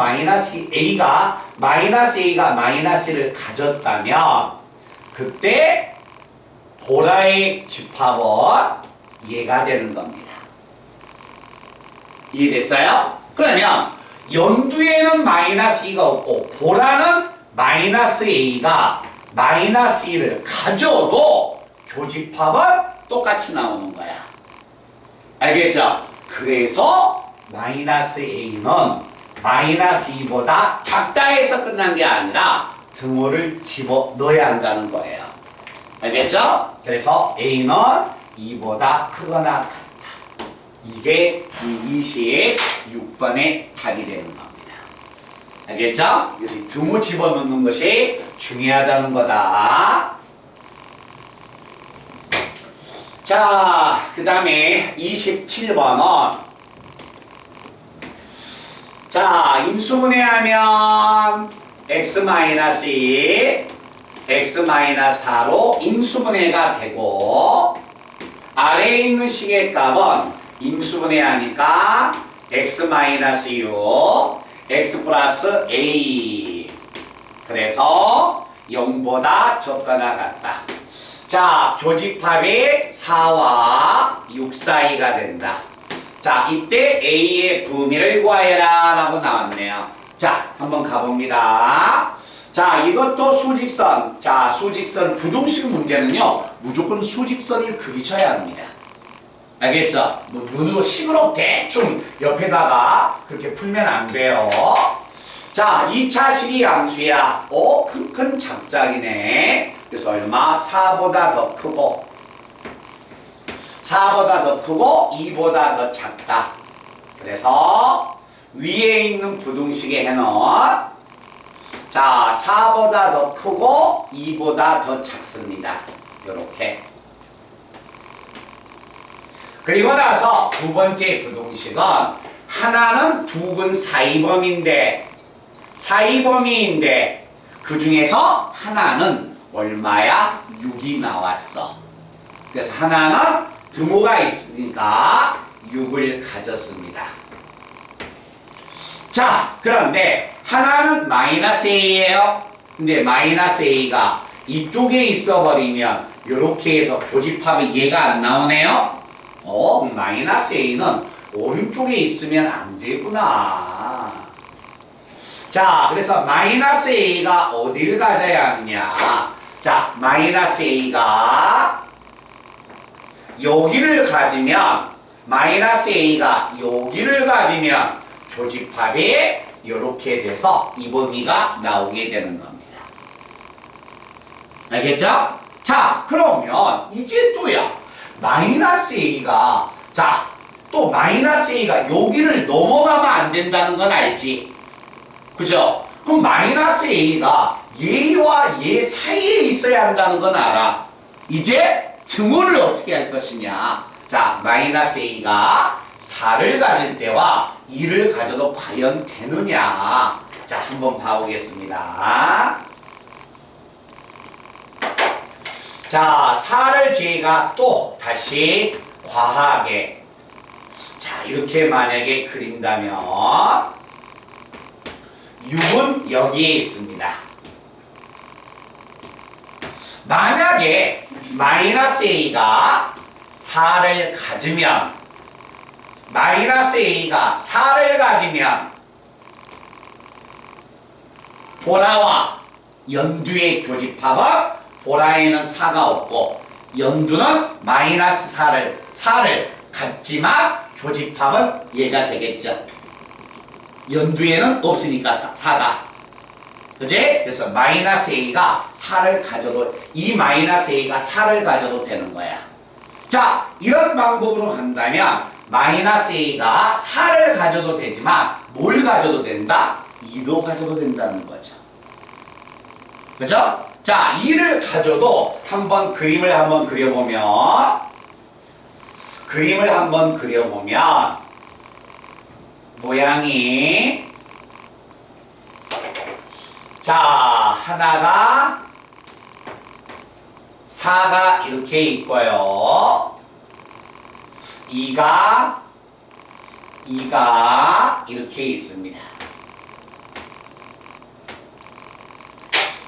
A가 마이너스를 가졌다면 그때 보라의 집합은 얘가 되는 겁니다. 이해됐어요? 그러면 연두에는 마이너스 2가 없고 보라는 마이너스 A가 마이너스 2를 가져도 교집합은 똑같이 나오는 거야. 알겠죠? 그래서 마이너스 A는 마이너스 2보다 작다 해서 끝난 게 아니라 등호를 집어 넣어야 한다는 거예요. 알겠죠? 그래서 A는 2보다 크거나 같다. 이게 26번의 답이 되는 겁니다. 알겠죠? 그래서 등호 집어넣는 것이 중요하다는 거다. 자, 그 다음에 27번은 자, 인수분해하면 x-2, x-4로 인수분해가 되고 아래에 있는 식의 값은 인수분해하니까 x-6, x 플러스 a. 그래서 0보다 적거나 같다. 자, 교집합이 4와 6 사이가 된다. 자, 이때 A의 범위를 구하여라 라고 나왔네요. 자, 한번 가봅니다. 자, 이것도 수직선. 자, 수직선 부등식 문제는요, 무조건 수직선을 그리셔야 합니다. 알겠죠? 뭐 눈으로 식으로 대충 옆에다가 그렇게 풀면 안 돼요. 자, 2차식이 양수야. 오, 큰 작작이네. 그래서 얼마? 4보다 더 크고 4보다 더 크고 2보다 더 작다. 그래서 위에 있는 부등식의 해는 자, 4보다 더 크고 2보다 더 작습니다. 요렇게. 그리고 나서 두 번째 부등식은 하나는 두근 사이범위인데 그 중에서 하나는 얼마야? 6이 나왔어. 그래서 하나는 등호가 있으니까 6을 가졌습니다. 자, 그런데 하나는 마이너스 A예요. 근데 마이너스 A가 이쪽에 있어버리면 이렇게 해서 교집합이 얘가 안 나오네요. 마이너스 A는 오른쪽에 있으면 안 되구나. 자, 그래서 마이너스 A가 어딜 가져야 하느냐. 자, 마이너스 A가 여기를 가지면 마이너스 A가 여기를 가지면 교집합이 이렇게 돼서 이 범위가 나오게 되는 겁니다. 알겠죠? 자, 그러면 이제 또야 마이너스 A가 또 마이너스 A가 여기를 넘어가면 안 된다는 건 알지? 그죠? 그럼 마이너스 A가 얘와 얘 사이에 있어야 한다는 건 알아. 이제 등호를 어떻게 할 것이냐. 자, 마이너스 A가 4를 가질 때와 2를 가져도 과연 되느냐. 자, 한번 봐보겠습니다. 자, 4를 제가 또 다시 과하게 이렇게 만약에 그린다면 6은 여기에 있습니다. 만약에 마이너스 A가 4를 가지면 보라와 연두의 교집합은 보라에는 4가 없고 연두는 마이너스 4를 갖지만 교집합은 얘가 되겠죠. 연두에는 없으니까 4가. 그지? 그래서 마이너스 A가 4를 가져도 이 마이너스 A가 4를 가져도 되는 거야. 자, 이런 방법으로 간다면 마이너스 A가 4를 가져도 되지만 뭘 가져도 된다? 2도 가져도 된다는 거죠. 그죠? 자, 2를 가져도 그림을 한번 그려보면 모양이 하나가 4가 이렇게 있고요. 2가 이렇게 있습니다.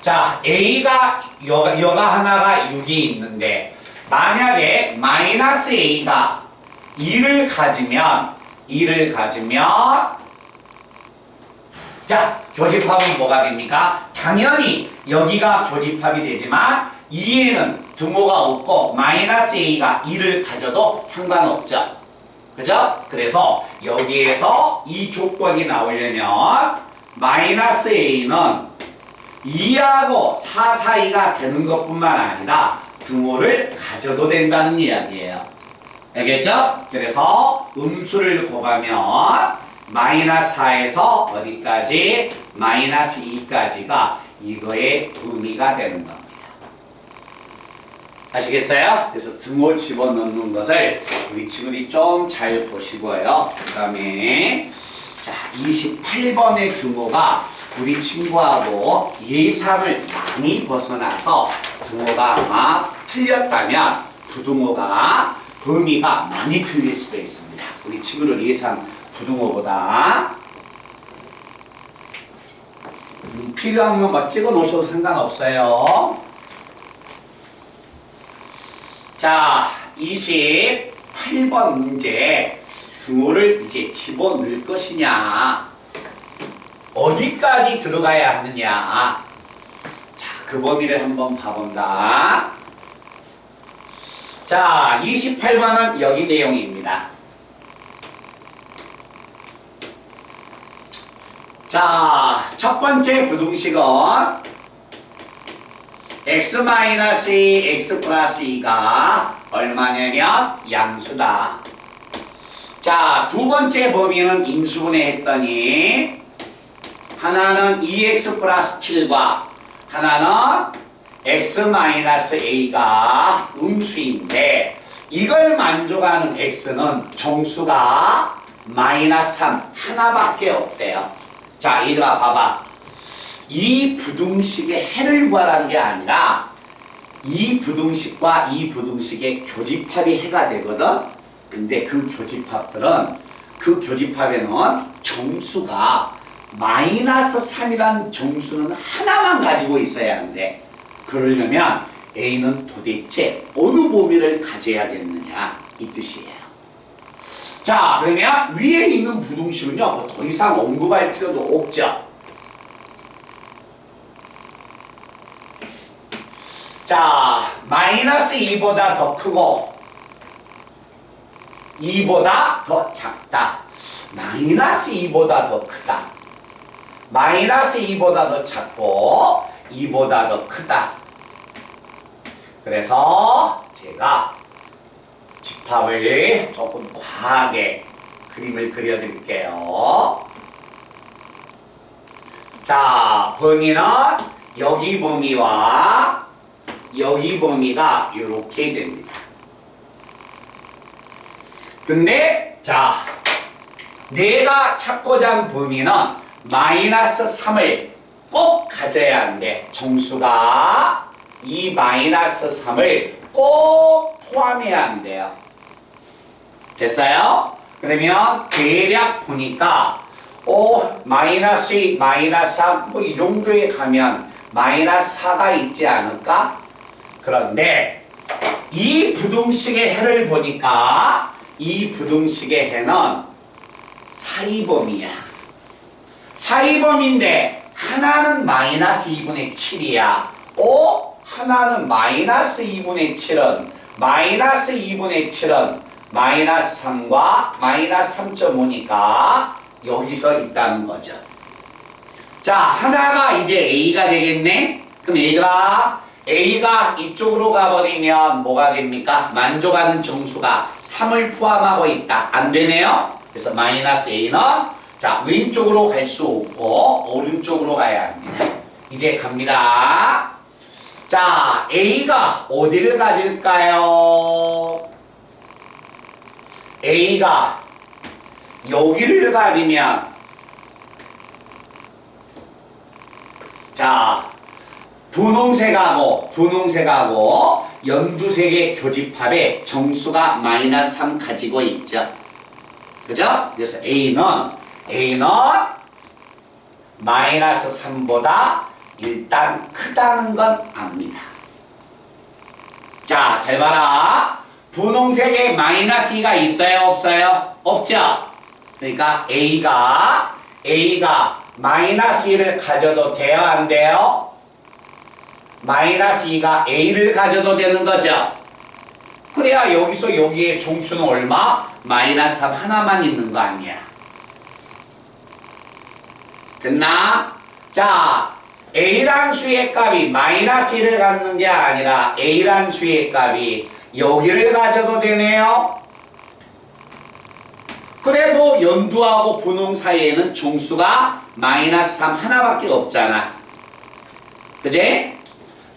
자, A가 여가 하나가 6이 있는데 만약에 마이너스 A가 2를 가지면 자, 교집합은 뭐가 됩니까? 당연히 여기가 교집합이 되지만 2에는 등호가 없고 마이너스 A가 2를 가져도 상관없죠. 그죠? 그래서 여기에서 이 조건이 나오려면 마이너스 A는 2하고 4 사이가 되는 것뿐만 아니라 등호를 가져도 된다는 이야기예요. 알겠죠? 그래서 음수를 곱하면 마이너스 4에서 어디까지? 마이너스 2까지가 이거의 의미가 되는 겁니다. 아시겠어요? 그래서 등호 집어넣는 것을 우리 친구들이 좀 잘 보시고요. 그 다음에 자, 28번의 등호가 우리 친구하고 예상을 많이 벗어나서 등호가 아마 틀렸다면 부등호가 범위가 많이 틀릴 수도 있습니다. 우리 친구들 예상 부등호보다 필요한 것만 찍어 놓으셔도 상관없어요. 자, 28번 문제 등호를 이제 집어넣을 것이냐 어디까지 들어가야 하느냐. 자, 그 범위를 한번 봐본다. 자, 28번은 여기 내용입니다. 자, 첫 번째 부등식은 x-2, x 플러스 2가 얼마냐면 양수다. 자, 두 번째 범위는 인수분해 했더니 하나는 2x 플러스 7과 하나는 x-a가 음수인데 이걸 만족하는 x는 정수가 마이너스 3 하나밖에 없대요. 자, 얘들아 봐봐. 이 부등식의 해를 구하라는 게 아니라 이 부등식과 이 부등식의 교집합이 해가 되거든. 근데 그 교집합에는 정수가 마이너스 3이란 정수는 하나만 가지고 있어야 하는데 그러려면 A는 도대체 어느 범위를 가져야겠느냐 이 뜻이에요. 자, 그러면 위에 있는 부등식은요 뭐더 이상 언급할 필요도 없죠. 자, 마이너스 2보다 더 크고 2보다 더 작다. 마이너스 2보다 더 크다. 마이너스 2보다 더 작고 2보다 더 크다. 그래서 제가 집합을 조금 과하게 그림을 그려드릴게요. 자, 범위는 여기 범위와 여기 범위가 이렇게 됩니다. 근데 자, 내가 찾고자 하는 범위는 마이너스 3을 꼭 가져야 하는데 정수가 이 마이너스 3을 꼭 포함해야 한대요. 됐어요? 그러면 대략 보니까 마이너스 2, 마이너스 3 뭐 이 정도에 가면 마이너스 4가 있지 않을까? 그런데 이 부등식의 해를 보니까 이 부등식의 해는 사이범위야. 사이범위인데 하나는 마이너스 2분의 7이야. 하나는 마이너스 2분의 7은 마이너스 2분의 7은 마이너스 3과 마이너스 3.5니까 여기서 있다는 거죠. 자, 하나가 이제 A가 되겠네? 그럼 얘들아, A가 이쪽으로 가버리면 뭐가 됩니까? 만족하는 정수가 3을 포함하고 있다. 안 되네요? 그래서 마이너스 A는 자, 왼쪽으로 갈 수 없고 오른쪽으로 가야 합니다. 이제 갑니다. 자, A가 어디를 가질까요? A가 여기를 가지면 자, 분홍색하고 연두색의 교집합에 정수가 마이너스 3 가지고 있죠. 그죠? 그래서 A는 마이너스 3보다 일단 크다는 건 압니다. 자, 잘 봐라. 분홍색에 마이너스 2가 있어요? 없어요? 없죠? 그러니까 A가 마이너스 2를 가져도 돼요? 안 돼요? 마이너스 2가 A를 가져도 되는 거죠? 그래야 여기서 여기에 정수는 얼마? 마이너스 3 하나만 있는 거 아니야. 됐나? 자, A란 수의 값이 마이너스 1을 갖는 게 아니라 A란 수의 값이 여기를 가져도 되네요. 그래도 연두하고 분홍 사이에는 정수가 마이너스 3 하나밖에 없잖아. 그지?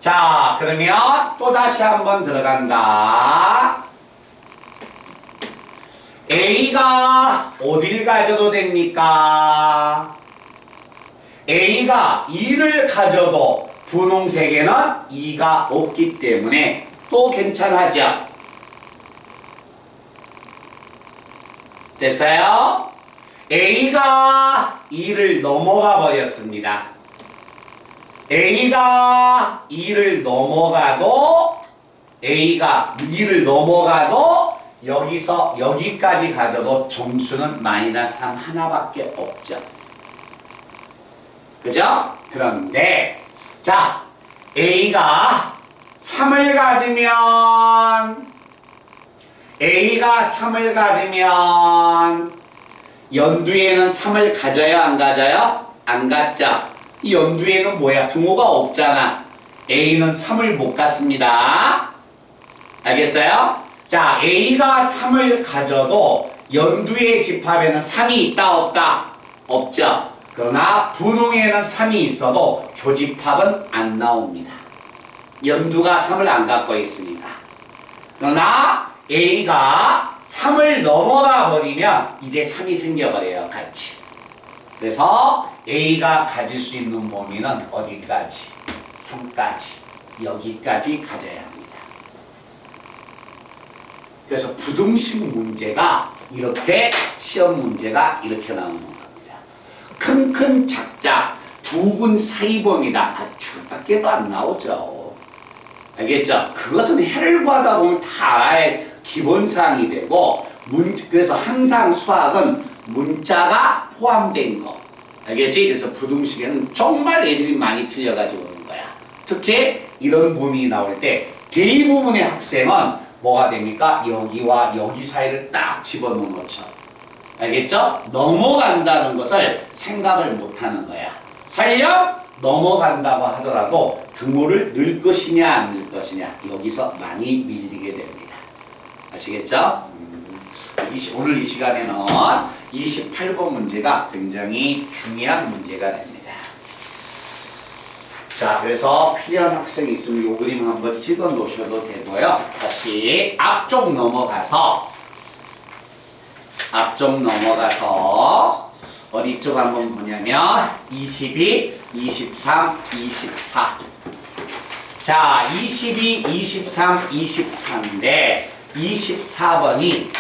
자, 그러면 또 다시 한번 들어간다. A가 어딜 가져도 됩니까? A가 2를 가져도 분홍색에는 2가 없기 때문에 또 괜찮아져. 됐어요? A가 2를 넘어가 버렸습니다. A가 2를 넘어가도 여기서 여기까지 가져도 정수는 마이너스 3 하나밖에 없죠. 그죠? 그런데 자, A가 3을 가지면 연두에는 3을 가져요? 안 가져요? 안 갖죠? 이 연두에는 뭐야? 등호가 없잖아. A는 3을 못 갖습니다. 알겠어요? 자, A가 3을 가져도 연두의 집합에는 3이 있다 없다? 없죠? 그러나 분홍에는 3이 있어도 교집합은 안 나옵니다. 연두가 3을 안 갖고 있으니까. 그러나 A가 3을 넘어가 버리면 이제 3이 생겨버려요. 같이. 그래서 A가 가질 수 있는 범위는 어디까지? 3까지. 여기까지 가져야 합니다. 그래서 부등식 문제가 이렇게 시험 문제가 이렇게 나오는 겁니다. 큰 작작 두 군 사이 범위다. 죽었다 깨도 안 나오죠. 알겠죠? 그것은 해를 구하다 보면 다 알아야 할 기본사항이 되고 그래서 항상 수학은 문자가 포함된 거. 알겠지? 그래서 부등식에는 정말 애들이 많이 틀려가지고 오는 거야. 특히 이런 범위 나올 때 대부분의 학생은 뭐가 됩니까? 여기와 여기 사이를 딱 집어넣어놓죠. 알겠죠? 넘어간다는 것을 생각을 못하는 거야. 설령 넘어간다고 하더라도 등호를 넣을 것이냐 안 넣을 것이냐 여기서 많이 밀리게 됩니다. 아시겠죠? 오늘 이 시간에는 28번 문제가 굉장히 중요한 문제가 됩니다. 자, 그래서 필요한 학생이 있으면 이 그림 한번 찍어 놓으셔도 되고요. 다시 앞쪽 넘어가서 어디 쪽 한번 보냐면 22, 23, 24. 자, 22, 23, 24인데 24번이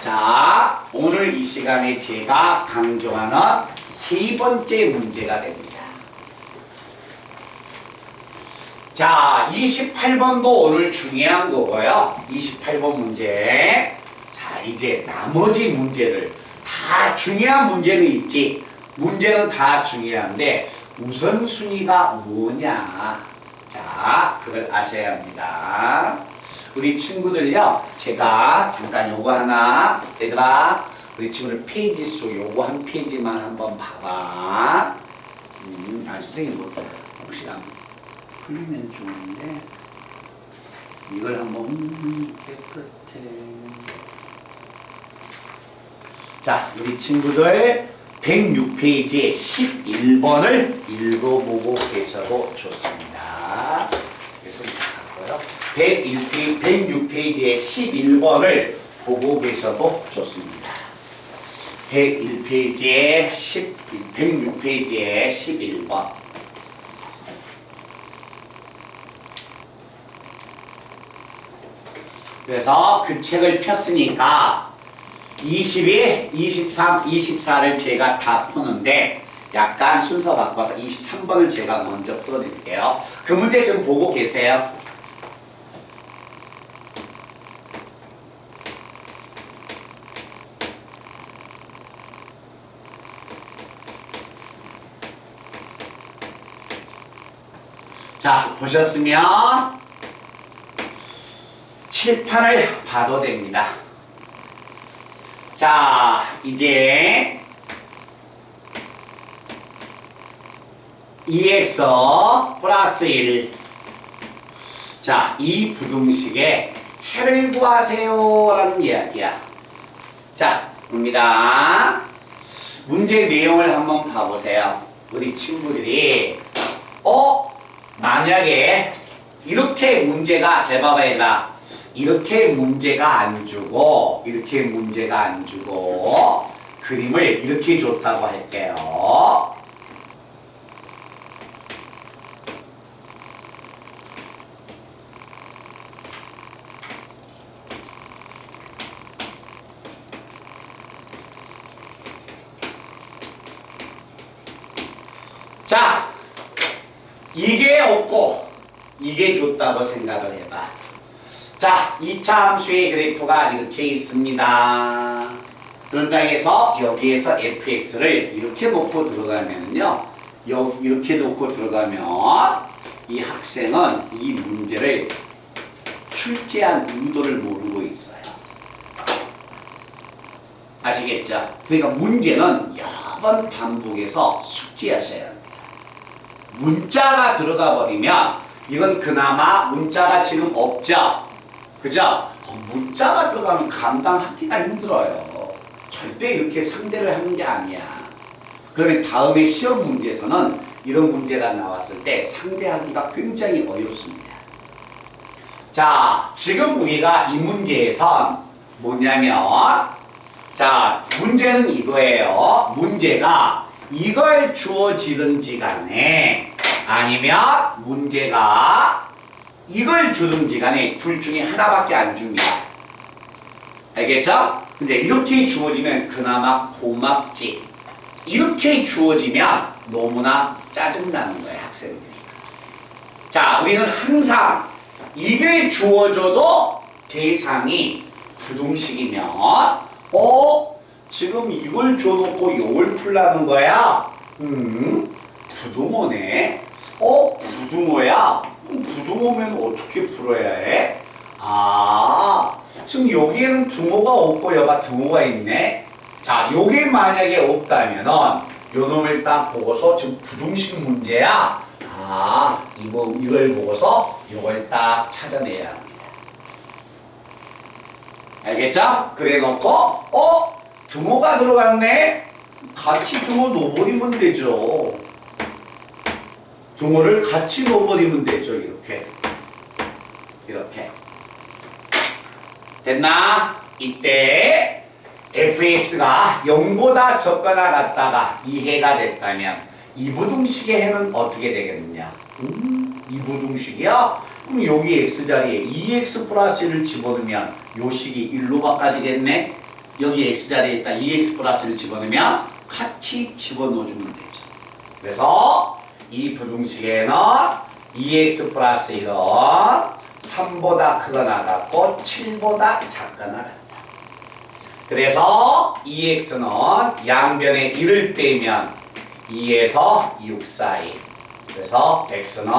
자, 오늘 이 시간에 제가 강조하는 세 번째 문제가 됩니다. 자, 28번도 오늘 중요한 거고요. 28번 문제. 자, 이제 나머지 문제를 다 중요한 문제는 있지. 문제는 다 중요한데 우선순위가 뭐냐. 자, 그걸 아셔야 합니다. 우리 친구들요, 제가 잠깐 요거 하나, 얘들아, 우리 친구들 페이지 수 요거 한 페이지만 한번 봐봐. 선생님 뭐 혹시 안 풀리면 좋은데 이걸 한번 깨끗해. 자, 우리 친구들 106페이지에 11번을 읽어보고 계셔도 좋습니다. 계속 할까요? 106페이지에 11번을 보고 계셔도 좋습니다. 106페이지에 11번. 그래서 그 책을 폈으니까 22, 23, 24를 제가 다 푸는데 약간 순서 바꿔서 23번을 제가 먼저 풀어드릴게요. 그 문제 좀 보고 계세요. 자, 보셨으면 칠판을 봐도 됩니다. 자, 이제 2x 플러스 1. 자, 이 부등식에 해를 구하세요 라는 이야기야. 자, 봅니다. 문제 내용을 한번 봐보세요. 우리 친구들이 만약에 이렇게 문제가 잘 봐봐야 된다. 이렇게 문제가 안 주고 그림을 이렇게 줬다고 할게요. 자, 이게 없고 이게 줬다고 생각을 해봐. 자, 2차 함수의 그래프가 이렇게 있습니다. 그런다 해서 여기에서 fx를 이렇게 놓고 들어가면요, 이렇게 놓고 들어가면 이 학생은 이 문제를 출제한 의도를 모르고 있어요. 아시겠죠? 그러니까 문제는 여러 번 반복해서 숙지하셔야 합니다. 문자가 들어가 버리면 이건 그나마 문자가 지금 없죠? 그죠? 문자가 들어가면 감당하기가 힘들어요. 절대 이렇게 상대를 하는 게 아니야. 그러면 다음에 시험 문제에서는 이런 문제가 나왔을 때 상대하기가 굉장히 어렵습니다. 자, 지금 우리가 이 문제에선 뭐냐면, 자, 문제는 이거예요. 문제가 이걸 주어지든지 간에 아니면 문제가 이걸 주든지 간에 둘 중에 하나밖에 안 줍니다. 알겠죠? 근데 이렇게 주어지면 그나마 고맙지. 이렇게 주어지면 너무나 짜증나는 거예요, 학생들이. 자, 우리는 항상 이게 주어져도 대상이 부등식이면 지금 이걸 줘놓고 이걸 풀라는 거야? 부등호네. 부등호야? 그럼 부등호면 어떻게 풀어야 해? 지금 여기에는 등호가 없고 여가 등호가 있네. 자, 요게 만약에 없다면은 요 놈을 딱 보고서 지금 부등식 문제야. 이걸 보고서 요걸 딱 찾아내야 합니다. 알겠죠? 그래 놓고 등호가 들어갔네? 같이 등호 넣어버리면 되죠. 등호를 같이 넣어버리면 되죠. 이렇게 됐나? 이때 fx가 0보다 적거나 같다가 2해가 됐다면 이부등식의 해는 어떻게 되겠느냐? 이부등식이야? 그럼 여기 x자리에 2x 플러스 1을 집어넣으면 요 식이 1로 바꿔지겠네? 여기 x자리에 있다 2x 플러스 1을 집어넣으면 같이 집어넣어주면 되죠. 그래서 이 부등식에는 2x 플러스 1은 3보다 크거나 같고 7보다 작거나 같다. 그래서 2x는 양변에 1을 빼면 2에서 6 사이. 그래서 x는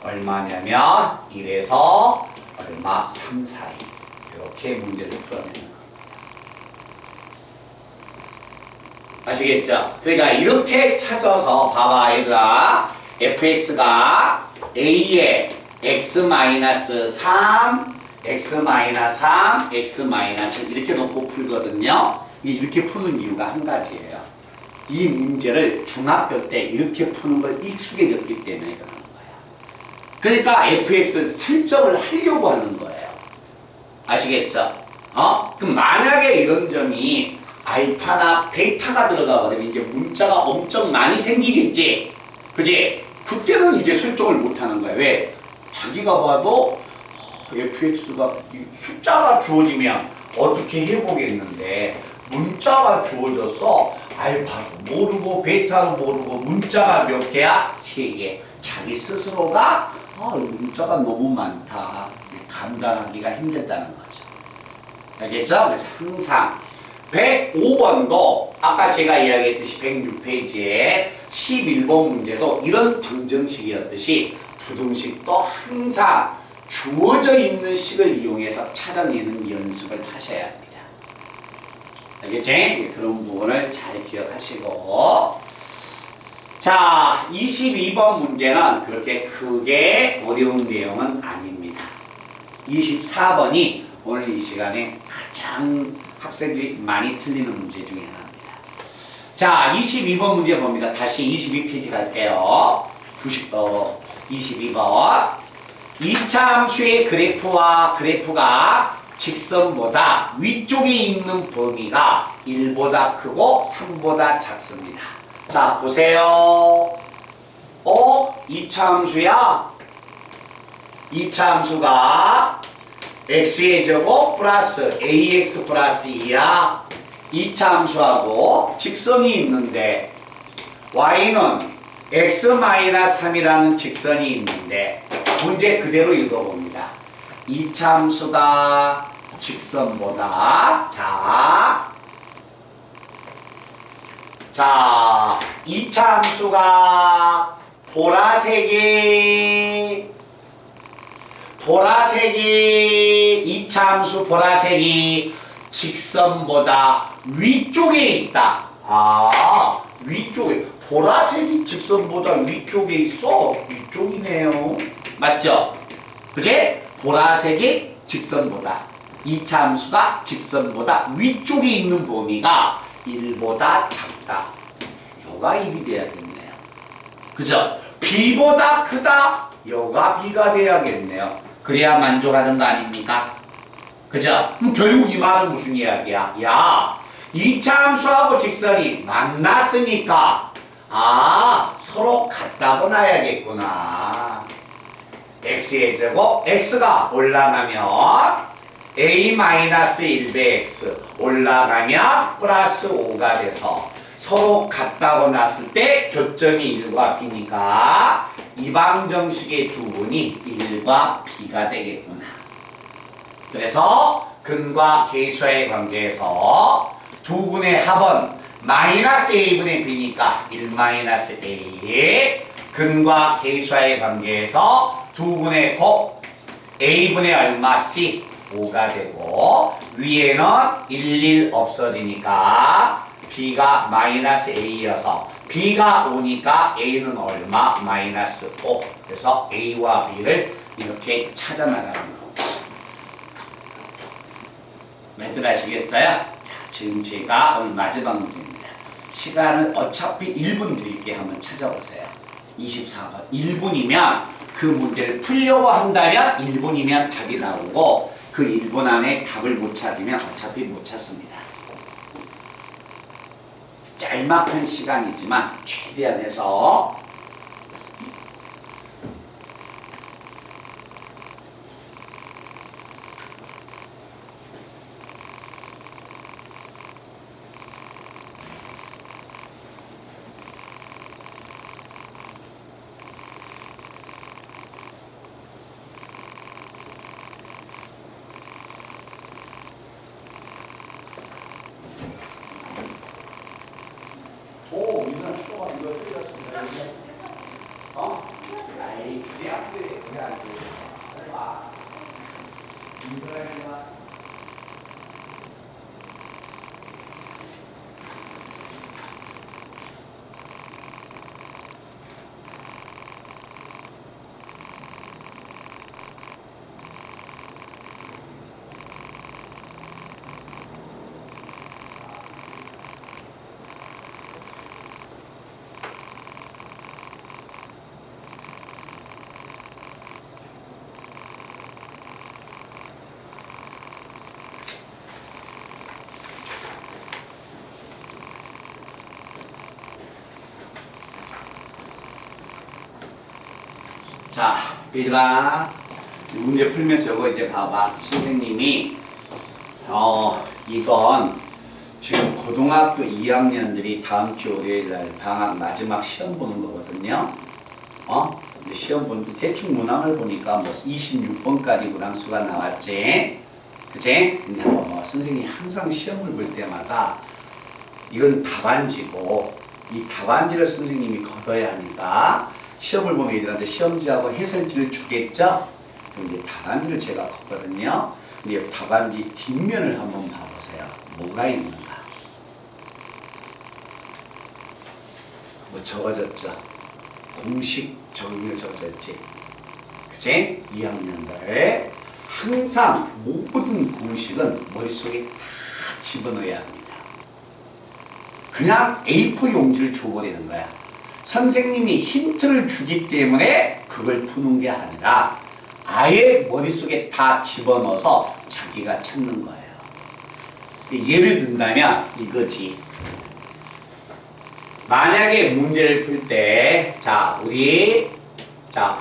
얼마냐면 1에서 얼마 3 사이. 이렇게 문제를 풀어내는 겁니다. 아시겠죠? 그러니까 이렇게 찾아서 봐봐 얘들아. fx가 a에 x-3, x-3, x-7 이렇게 놓고 풀거든요. 이렇게 푸는 이유가 한 가지예요. 이 문제를 중학교 때 이렇게 푸는 걸 익숙해졌기 때문에 그러는 거예요. 그러니까 fx를 설정을 하려고 하는 거예요. 아시겠죠? 그럼 만약에 이런 점이 알파나 베타가 들어가 버리면 이제 문자가 엄청 많이 생기겠지. 그지? 그때는 이제 설정을 못 하는 거예요. 왜? 자기가 봐도 fx가 숫자가 주어지면 어떻게 해보겠는데 문자가 주어져서 알파도 모르고 베타도 모르고 문자가 몇 개야? 3개. 자기 스스로가 문자가 너무 많다. 감당하기가 힘들다는 거죠. 알겠죠? 그래서 항상 105번도 아까 제가 이야기했듯이 106페이지에 11번 문제도 이런 방정식이었듯이 부등식도 항상 주어져 있는 식을 이용해서 찾아내는 연습을 하셔야 합니다. 알겠지? 그런 부분을 잘 기억하시고 자, 22번 문제는 그렇게 크게 어려운 내용은 아닙니다. 24번이 오늘 이 시간에 가장 학생들이 많이 틀리는 문제 중에 하나입니다. 자, 22번 문제 봅니다. 다시 22페이지 갈게요. 22번. 이차함수의 그래프가 직선보다 위쪽에 있는 범위가 1보다 크고 3보다 작습니다. 자, 보세요. 이차함수야. 이차함수가 x의 제곱 플러스 ax 플러스 2야. 이차함수하고 직선이 있는데 y는 x-3이라는 직선이 있는데 문제 그대로 읽어봅니다. 이차함수가 직선보다 자, 이차함수가 보라색이 이차함수 보라색이 직선보다 위쪽에 있다. 위쪽에 보라색이 직선보다 위쪽에 있어. 위쪽이네요. 맞죠? 그치? 보라색이 직선보다 이차함수가 직선보다 위쪽에 있는 범위가 1보다 작다. 요 요가 1이 돼야겠네요. 그죠? B보다 크다? 요가 B가 돼야겠네요. 그래야 만족하는 거 아닙니까? 그죠? 그럼 결국 이 말은 무슨 이야기야? 야, 이차 함수하고 직선이 만났으니까 서로 같다고 놔야겠구나. x의 제곱, x가 올라가면 a-1배 x 올라가면 플러스 5가 돼서 서로 같다고 놨을 때 교점이 1과 b니까 이방정식의 두 분이 1과 b가 되겠구나. 그래서 근과 계수의 관계에서 두 분의 합은 마이너스 a분의 b니까 1 마이너스 a. 근과 계수의 관계에서 두 분의 곱 a분의 얼마 c 5가 되고 위에는 1 없어지니까 b가 마이너스 a여서 b가 5니까 a는 얼마? 마이너스 5. 그래서 a와 b를 이렇게 찾아나가는 겁니다. 매들 아시겠어요? 자, 지금 제가 오늘 마지막 문제입니다. 시간을 어차피 1분 드릴게요. 한번 찾아보세요. 24번. 1분이면 그 문제를 풀려고 한다면 1분이면 답이 나오고 그 1분 안에 답을 못 찾으면 어차피 못 찾습니다. 짤막한 시간이지만 최대한 해서 민선 추가가 이거 틀렸습니다. 아이, 그래 안 돼. 그래 안 돼. 봐. 자, 얘들아, 문제 풀면서 이거 이제 봐봐. 선생님이 이건 지금 고등학교 2학년들이 다음 주 월요일 날 방학 마지막 시험 보는 거거든요. 근데 시험 보는데 대충 문항을 보니까 뭐 26번까지 문항수가 나왔지. 그치? 근데 한번 뭐 선생님이 항상 시험을 볼 때마다 이건 답안지고 이 답안지를 선생님이 걷어야 하니까 시험을 보면 애들한테 시험지하고 해설지를 주겠죠? 그럼 이제 답안지를 제가 걷거든요. 근데 답안지 뒷면을 한번 봐보세요. 뭐가 있는가? 뭐 적어졌죠? 공식 적용이 적어졌지? 그치? 2학년들 항상 모든 공식은 머릿속에 다 집어넣어야 합니다. 그냥 A4 용지를 줘버리는 거야. 선생님이 힌트를 주기 때문에 그걸 푸는 게 아니라 아예 머릿속에 다 집어넣어서 자기가 찾는 거예요. 예를 든다면 이거지. 만약에 문제를 풀 때,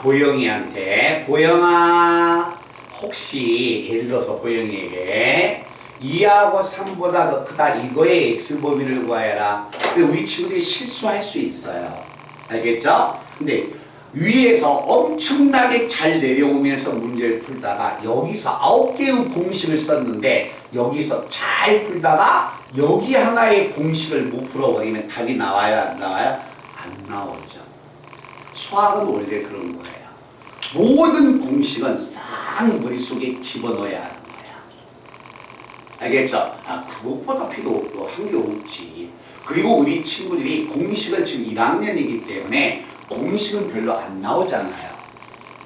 보영이한테, 보영아, 혹시, 예를 들어서 보영이에게 2하고 3보다 더 크다, 이거의 x 범위를 구하여라. 근데 우리 친구들이 실수할 수 있어요. 알겠죠? 근데 위에서 엄청나게 잘 내려오면서 문제를 풀다가 여기서 9개의 공식을 썼는데 여기서 잘 풀다가 여기 하나의 공식을 못 풀어버리면 답이 나와요? 안 나와요? 안 나오죠. 수학은 원래 그런 거예요. 모든 공식은 싹 머릿속에 집어넣어야 하는 거야. 알겠죠? 그것보다 필요 한 게 없지. 그리고 우리 친구들이 공식은 지금 1학년이기 때문에 공식은 별로 안 나오잖아요.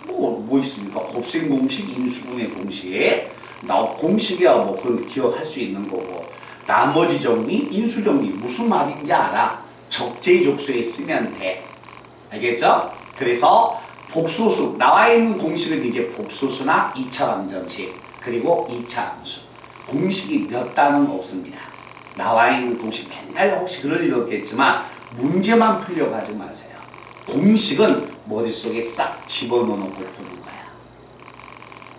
뭐 있습니까? 곱셈 공식, 인수분해 공식. 공식이야 뭐 그건 기억할 수 있는 거고. 나머지 정리, 인수 정리 무슨 말인지 알아? 적재적소에 쓰면 돼. 알겠죠? 그래서 복소수, 나와 있는 공식은 이제 복소수나 2차 방정식, 그리고 2차 함수. 공식이 몇 단은 없습니다. 나와 있는 공식 맨날 혹시 그럴 리도 없겠지만 문제만 풀려고 하지 마세요. 공식은 머릿속에 싹 집어넣어놓고 푸는 거야.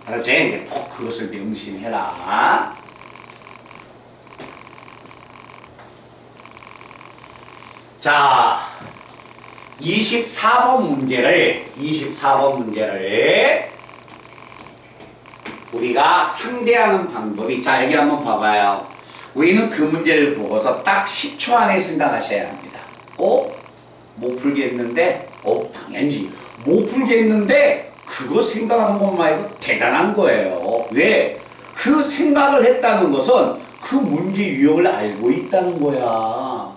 알았지? 꼭 그것을 명심해라. 자, 24번 문제를 우리가 상대하는 방법이, 자, 여기 한번 봐봐요. 우리는 그 문제를 보고서 딱 10초 안에 생각하셔야 합니다. 못 풀겠는데? 당연히 못 풀겠는데 그거 생각하는 것만 해도 대단한 거예요. 왜? 그 생각을 했다는 것은 그 문제 유형을 알고 있다는 거야.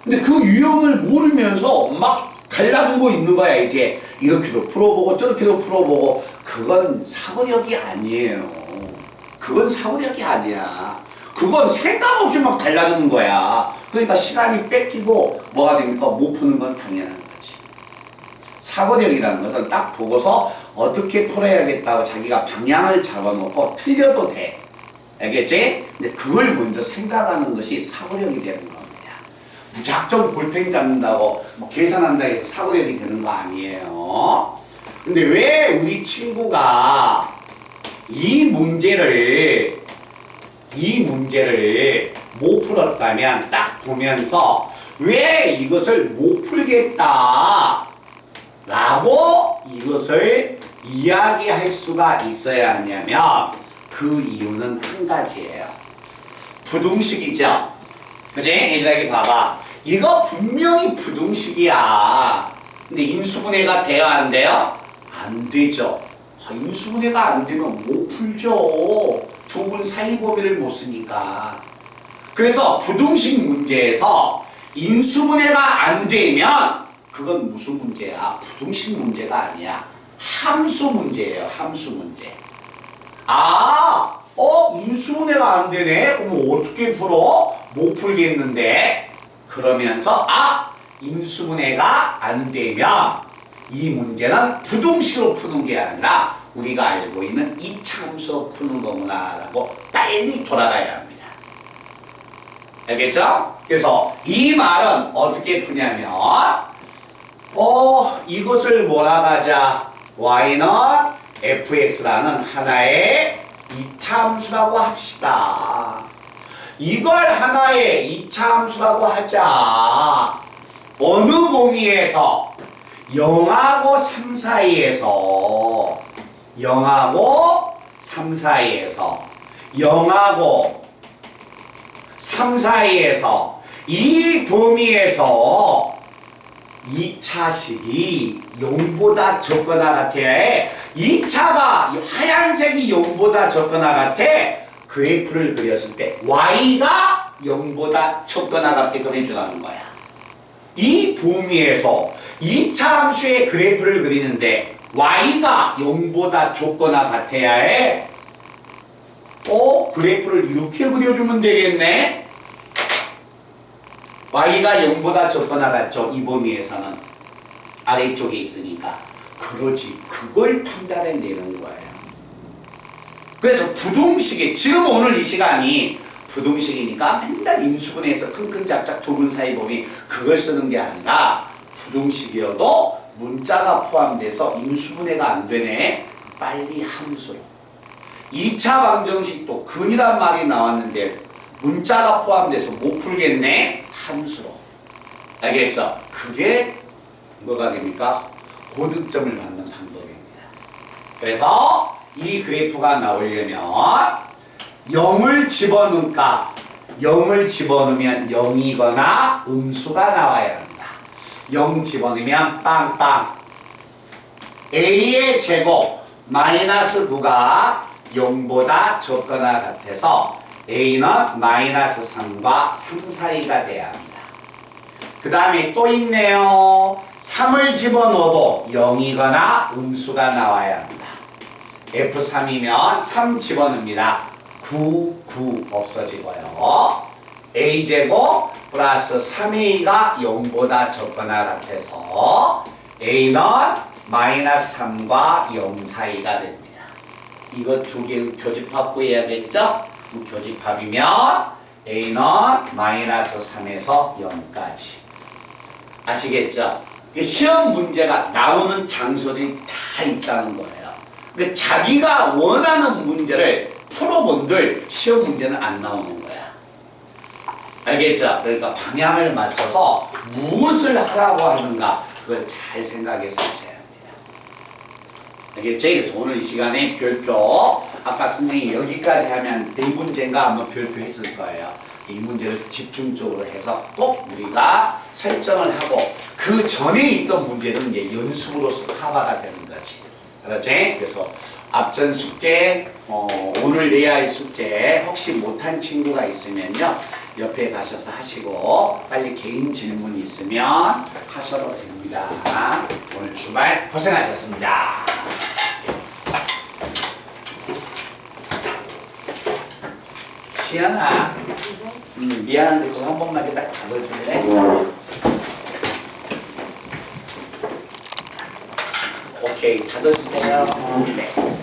근데 그 유형을 모르면서 막 달라들고 있는 거야. 이제 이렇게도 풀어보고 저렇게도 풀어보고. 그건 사고력이 아니에요. 그건 사고력이 아니야. 그건 생각 없이 막 달라드는 거야. 그러니까 시간이 뺏기고 뭐가 됩니까? 못 푸는 건 당연한 거지. 사고력이라는 것은 딱 보고서 어떻게 풀어야겠다고 자기가 방향을 잡아놓고 틀려도 돼. 알겠지? 근데 그걸 먼저 생각하는 것이 사고력이 되는 겁니다. 무작정 볼펜 잡는다고 뭐 계산한다고 해서 사고력이 되는 거 아니에요. 근데 왜 우리 친구가 이 문제를 못 풀었다면 딱 보면서 왜 이것을 못 풀겠다 라고 이것을 이야기할 수가 있어야 하냐면 그 이유는 한 가지예요. 부등식이죠. 그치? 얘들아, 봐봐. 이거 분명히 부등식이야. 근데 인수분해가 돼요, 안 돼요? 안 되죠. 인수분해가 안 되면 못 풀죠. 두 분 사이 범위를 못 쓰니까. 그래서 부등식 문제에서 인수분해가 안 되면 그건 무슨 문제야? 부등식 문제가 아니야. 함수 문제예요. 함수 문제. 인수분해가 안 되네? 그럼 어떻게 풀어? 못 풀겠는데? 그러면서 인수분해가 안 되면 이 문제는 부등식으로 푸는 게 아니라 우리가 알고 있는 2차 함수로 푸는 거구나 라고 빨리 돌아가야 합니다. 알겠죠? 그래서 이 말은 어떻게 푸냐면 이것을 몰아가자. y는 fx라는 하나의 2차 함수라고 합시다. 이걸 하나의 2차 함수라고 하자. 어느 범위에서? 0하고 3 사이에서 0하고 3 사이에서 0하고 3 사이에서 이 범위에서 2차식이 0보다 적거나 같아야 해. 2차가 하얀색이 0보다 적거나 같아. 그래프를 그렸을 때 y가 0보다 적거나 같게끔 해주라는 거야. 이 범위에서 2차 함수의 그래프를 그리는데 y가 0보다 적거나 같아야 해. 그래프를 이렇게 그려주면 되겠네. y가 0보다 적거나 같죠. 이 범위에서는 아래쪽에 있으니까. 그러지. 그걸 판단해내는 거예요. 그래서 부등식이, 지금 오늘 이 시간이 부등식이니까 맨날 인수분해에서 킁킁 잡작 두 분 사이 범위 그걸 쓰는 게 아니라 부등식이어도 문자가 포함돼서 인수분해가 안 되네. 빨리 함수로. 2차 방정식도 근이란 말이 나왔는데 문자가 포함돼서 못 풀겠네. 함수로. 알겠죠? 그게 뭐가 됩니까? 고득점을 받는 방법입니다. 그래서 이 그래프가 나오려면 0을 집어넣을까? 0을 집어넣으면 0이거나 음수가 나와야 한다. 0 집어넣으면 빵빵. a의 제곱 마이너스 9가 0보다 적거나 같아서 a는 마이너스 3과 3 사이가 돼야 합니다. 그 다음에 또 있네요. 3을 집어넣어도 0이거나 음수가 나와야 합니다. F3이면 3 집어넣습니다. 9 없어지고요. a제곱 플러스 3a가 0보다 적거나 같아서 a는 마이너스 3과 0 사이가 됩니다. 이거 두 개 교집합 구해야겠죠? 교집합이면 a는 마이너스 3에서 0까지. 아시겠죠? 시험 문제가 나오는 장소들이 다 있다는 거예요. 근데 자기가 원하는 문제를 풀어본들 시험 문제는 안 나오는 거야. 알겠죠? 그러니까 방향을 맞춰서 무엇을 하라고 하는가 그걸 잘 생각해서 하셔야 합니다. 알겠죠? 그래서 오늘 이 시간에 별표 아까 선생님이 여기까지 하면 4문제인가 한번 별표했을 거예요. 이 문제를 집중적으로 해서 꼭 우리가 설정을 하고 그 전에 있던 문제는 이제 연습으로서 커버가 되는 거지. 그렇지? 그래서 앞전 숙제, 오늘 내야 할 숙제 혹시 못한 친구가 있으면요 옆에 가셔서 하시고 빨리 개인 질문 있으면 하셔도 됩니다. 오늘 주말 고생하셨습니다. 시연아, 미안한데 그거 한 번만 딱 닫아줄래? 오케이, 닫아주세요. 네.